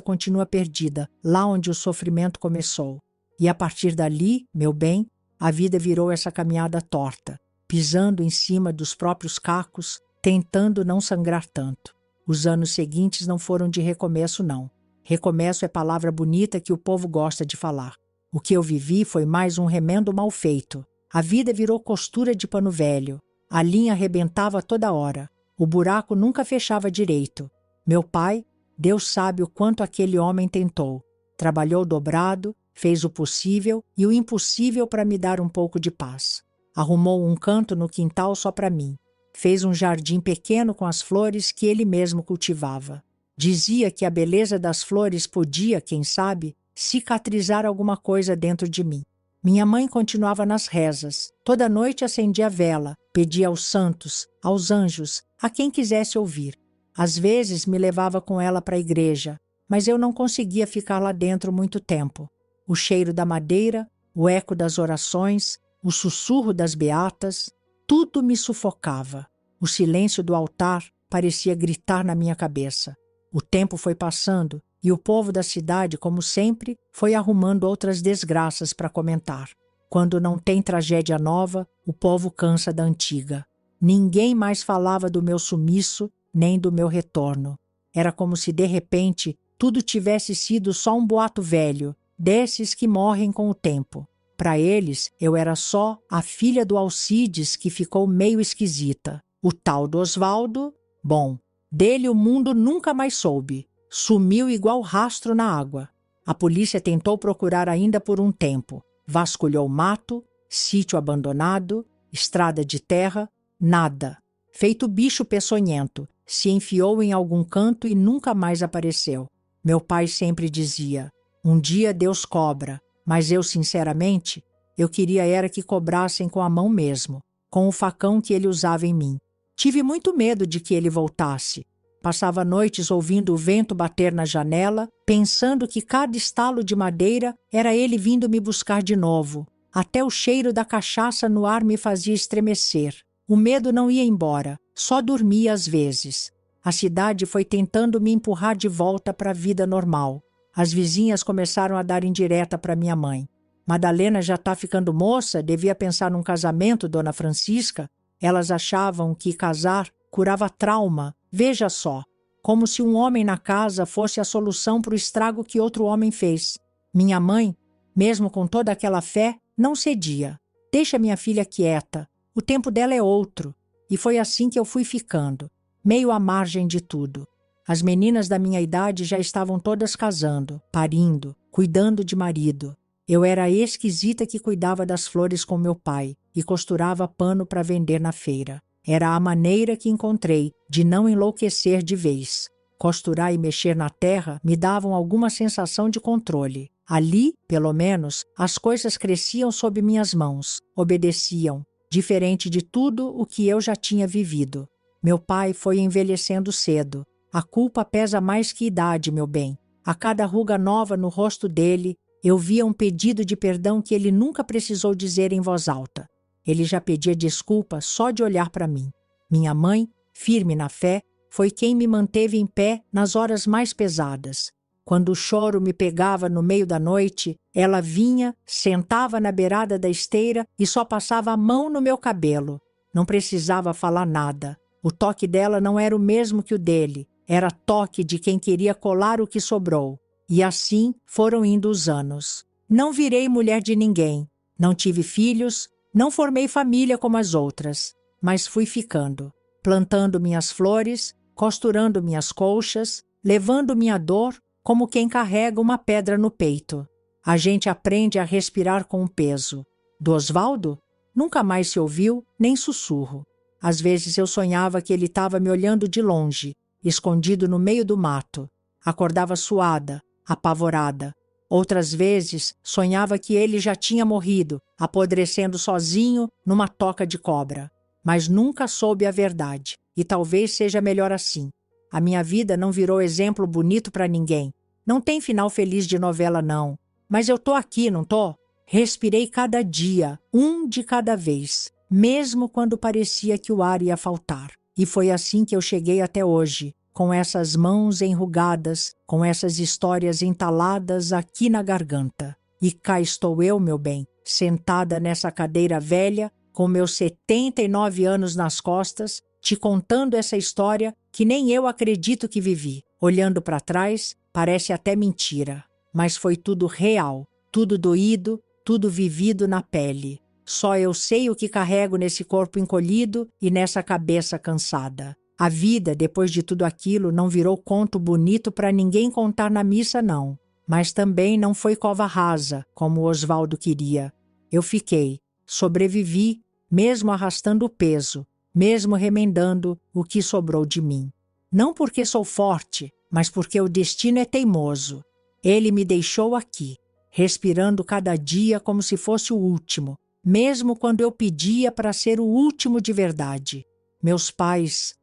continua perdida, lá onde o sofrimento começou. E a partir dali, meu bem, a vida virou essa caminhada torta, pisando em cima dos próprios cacos, tentando não sangrar tanto. Os anos seguintes não foram de recomeço, não. Recomeço é palavra bonita que o povo gosta de falar. O que eu vivi foi mais um remendo mal feito. A vida virou costura de pano velho. A linha arrebentava toda hora. O buraco nunca fechava direito. Meu pai, Deus sabe o quanto aquele homem tentou. Trabalhou dobrado, fez o possível e o impossível para me dar um pouco de paz. Arrumou um canto no quintal só para mim. Fez um jardim pequeno com as flores que ele mesmo cultivava. Dizia que a beleza das flores podia, quem sabe, cicatrizar alguma coisa dentro de mim. Minha mãe continuava nas rezas. Toda noite acendia vela, pedia aos santos, aos anjos, a quem quisesse ouvir. Às vezes me levava com ela para a igreja, mas eu não conseguia ficar lá dentro muito tempo. O cheiro da madeira, o eco das orações, o sussurro das beatas, tudo me sufocava. O silêncio do altar parecia gritar na minha cabeça. O tempo foi passando e o povo da cidade, como sempre, foi arrumando outras desgraças para comentar. Quando não tem tragédia nova, o povo cansa da antiga. Ninguém mais falava do meu sumiço, nem do meu retorno. Era como se, de repente, tudo tivesse sido só um boato velho, desses que morrem com o tempo. Para eles, eu era só a filha do Alcides que ficou meio esquisita. O tal do Osvaldo, bom, dele o mundo nunca mais soube. Sumiu igual rastro na água. A polícia tentou procurar ainda por um tempo. Vasculhou mato, sítio abandonado, estrada de terra, nada. Feito bicho peçonhento, se enfiou em algum canto e nunca mais apareceu. Meu pai sempre dizia, um dia Deus cobra, Mas eu, sinceramente, eu queria era que cobrassem com a mão mesmo, com o facão que ele usava em mim. Tive muito medo de que ele voltasse. Passava noites ouvindo o vento bater na janela, pensando que cada estalo de madeira era ele vindo me buscar de novo. Até o cheiro da cachaça no ar me fazia estremecer. O medo não ia embora, só dormia às vezes. A cidade foi tentando me empurrar de volta para a vida normal. As vizinhas começaram a dar indireta para minha mãe. Madalena já está ficando moça, devia pensar num casamento, dona Francisca. Elas achavam que casar curava trauma. Veja só, como se um homem na casa fosse a solução para o estrago que outro homem fez. Minha mãe, mesmo com toda aquela fé, não cedia. Deixa minha filha quieta, o tempo dela é outro. E foi assim que eu fui ficando, meio à margem de tudo. As meninas da minha idade já estavam todas casando, parindo, cuidando de marido. Eu era a esquisita que cuidava das flores com meu pai e costurava pano para vender na feira. Era a maneira que encontrei de não enlouquecer de vez. Costurar e mexer na terra me davam alguma sensação de controle. Ali, pelo menos, as coisas cresciam sob minhas mãos, obedeciam, diferente de tudo o que eu já tinha vivido. Meu pai foi envelhecendo cedo. A culpa pesa mais que idade, meu bem. A cada ruga nova no rosto dele, eu via um pedido de perdão que ele nunca precisou dizer em voz alta. Ele já pedia desculpa só de olhar para mim. Minha mãe, firme na fé, foi quem me manteve em pé nas horas mais pesadas. Quando o choro me pegava no meio da noite, ela vinha, sentava na beirada da esteira e só passava a mão no meu cabelo. Não precisava falar nada. O toque dela não era o mesmo que o dele. Era toque de quem queria colar o que sobrou. E assim foram indo os anos. Não virei mulher de ninguém. Não tive filhos. Não formei família como as outras, mas fui ficando, plantando minhas flores, costurando minhas colchas, levando minha dor como quem carrega uma pedra no peito. A gente aprende a respirar com o peso. Do Osvaldo, nunca mais se ouviu nem sussurro. Às vezes eu sonhava que ele estava me olhando de longe, escondido no meio do mato. Acordava suada, apavorada. Outras vezes, sonhava que ele já tinha morrido, apodrecendo sozinho numa toca de cobra. Mas nunca soube a verdade, e talvez seja melhor assim. A minha vida não virou exemplo bonito para ninguém. Não tem final feliz de novela, não. Mas eu tô aqui, não tô? Respirei cada dia, um de cada vez, mesmo quando parecia que o ar ia faltar. E foi assim que eu cheguei até hoje, com essas mãos enrugadas, com essas histórias entaladas aqui na garganta. E cá estou eu, meu bem, sentada nessa cadeira velha, com meus 79 anos nas costas, te contando essa história que nem eu acredito que vivi. Olhando para trás, parece até mentira. Mas foi tudo real, tudo doído, tudo vivido na pele. Só eu sei o que carrego nesse corpo encolhido e nessa cabeça cansada. A vida, depois de tudo aquilo, não virou conto bonito para ninguém contar na missa, não. Mas também não foi cova rasa, como o Osvaldo queria. Eu fiquei, sobrevivi, mesmo arrastando o peso, mesmo remendando o que sobrou de mim. Não porque sou forte, mas porque o destino é teimoso. Ele me deixou aqui, respirando cada dia como se fosse o último, mesmo quando eu pedia para ser o último de verdade. Meus pais...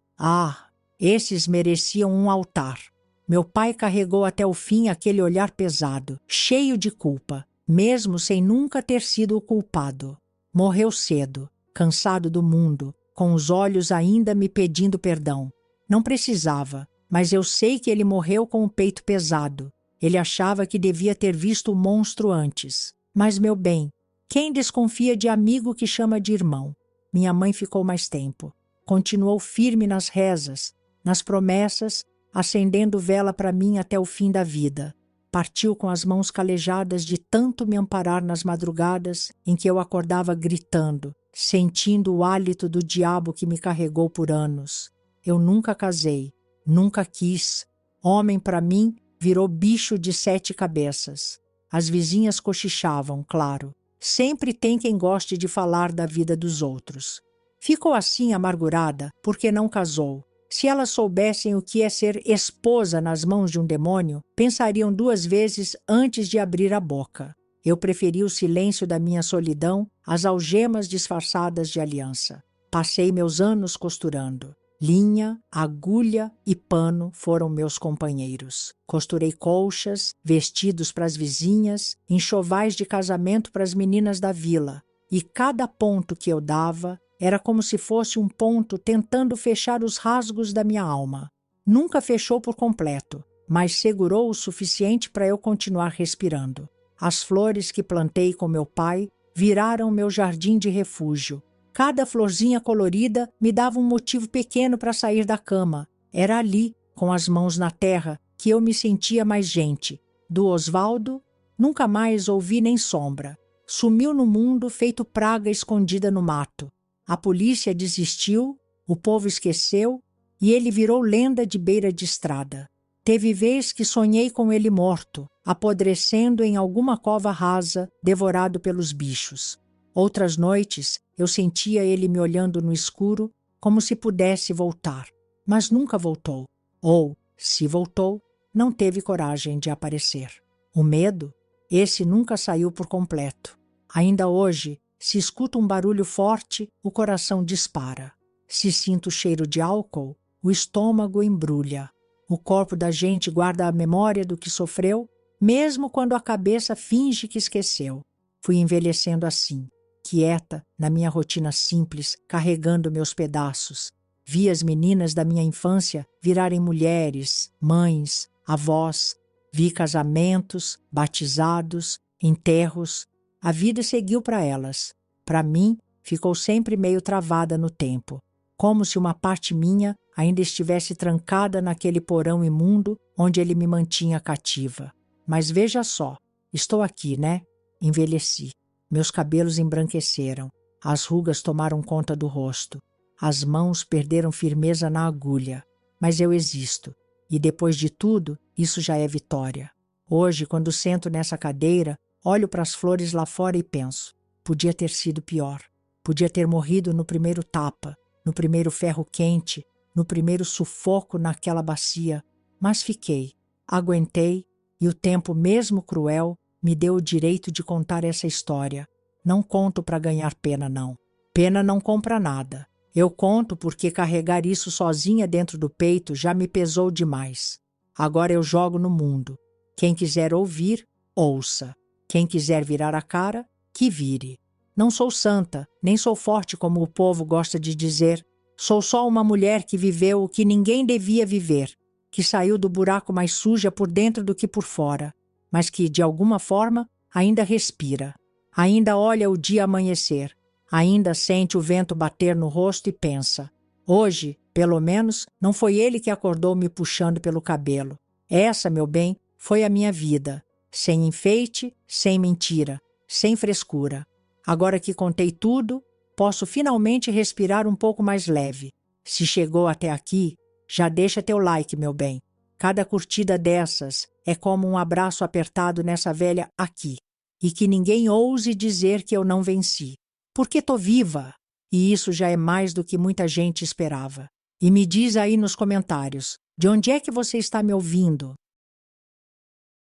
esses mereciam um altar. Meu pai carregou até o fim aquele olhar pesado, cheio de culpa, mesmo sem nunca ter sido o culpado. Morreu cedo, cansado do mundo, com os olhos ainda me pedindo perdão. Não precisava, mas eu sei que ele morreu com o peito pesado. Ele achava que devia ter visto o monstro antes. Mas, meu bem, quem desconfia de amigo que chama de irmão? Minha mãe ficou mais tempo. Continuou firme nas rezas, nas promessas, acendendo vela para mim até o fim da vida. Partiu com as mãos calejadas de tanto me amparar nas madrugadas em que eu acordava gritando, sentindo o hálito do diabo que me carregou por anos. Eu nunca casei, nunca quis. Homem para mim virou bicho de 7 cabeças. As vizinhas cochichavam, claro. Sempre tem quem goste de falar da vida dos outros. Ficou assim amargurada porque não casou. Se elas soubessem o que é ser esposa nas mãos de um demônio, pensariam 2 vezes antes de abrir a boca. Eu preferi o silêncio da minha solidão às algemas disfarçadas de aliança. Passei meus anos costurando. Linha, agulha e pano foram meus companheiros. Costurei colchas, vestidos para as vizinhas, enxovais de casamento para as meninas da vila. E cada ponto que eu dava era como se fosse um ponto tentando fechar os rasgos da minha alma. Nunca fechou por completo, mas segurou o suficiente para eu continuar respirando. As flores que plantei com meu pai viraram meu jardim de refúgio. Cada florzinha colorida me dava um motivo pequeno para sair da cama. Era ali, com as mãos na terra, que eu me sentia mais gente. Do Osvaldo, nunca mais ouvi nem sombra. Sumiu no mundo feito praga escondida no mato. A polícia desistiu, o povo esqueceu e ele virou lenda de beira de estrada. Teve vez que sonhei com ele morto, apodrecendo em alguma cova rasa, devorado pelos bichos. Outras noites, eu sentia ele me olhando no escuro, como se pudesse voltar. Mas nunca voltou. Ou, se voltou, não teve coragem de aparecer. O medo? Esse nunca saiu por completo. Ainda hoje, se escuta um barulho forte, o coração dispara. Se sinto o cheiro de álcool, o estômago embrulha. O corpo da gente guarda a memória do que sofreu, mesmo quando a cabeça finge que esqueceu. Fui envelhecendo assim, quieta, na minha rotina simples, carregando meus pedaços. Vi as meninas da minha infância virarem mulheres, mães, avós. Vi casamentos, batizados, enterros. A vida seguiu para elas. Para mim, ficou sempre meio travada no tempo, como se uma parte minha ainda estivesse trancada naquele porão imundo onde ele me mantinha cativa. Mas veja só, estou aqui, né? Envelheci. Meus cabelos embranqueceram. As rugas tomaram conta do rosto. As mãos perderam firmeza na agulha. Mas eu existo. E depois de tudo, isso já é vitória. Hoje, quando sento nessa cadeira, olho para as flores lá fora e penso: podia ter sido pior. Podia ter morrido no primeiro tapa, no primeiro ferro quente, no primeiro sufoco naquela bacia. Mas fiquei, aguentei, e o tempo, mesmo cruel, me deu o direito de contar essa história. Não conto para ganhar pena, não. Pena não compra nada. Eu conto porque carregar isso sozinha dentro do peito já me pesou demais. Agora eu jogo no mundo. Quem quiser ouvir, ouça. Quem quiser virar a cara, que vire. Não sou santa, nem sou forte como o povo gosta de dizer. Sou só uma mulher que viveu o que ninguém devia viver, que saiu do buraco mais suja por dentro do que por fora, mas que, de alguma forma, ainda respira. Ainda olha o dia amanhecer. Ainda sente o vento bater no rosto e pensa: hoje, pelo menos, não foi ele que acordou me puxando pelo cabelo. Essa, meu bem, foi a minha vida. Sem enfeite, sem mentira, sem frescura. Agora que contei tudo, posso finalmente respirar um pouco mais leve. Se chegou até aqui, já deixa teu like, meu bem. Cada curtida dessas é como um abraço apertado nessa velha aqui. E que ninguém ouse dizer que eu não venci. Porque tô viva. E isso já é mais do que muita gente esperava. E me diz aí nos comentários, de onde é que você está me ouvindo?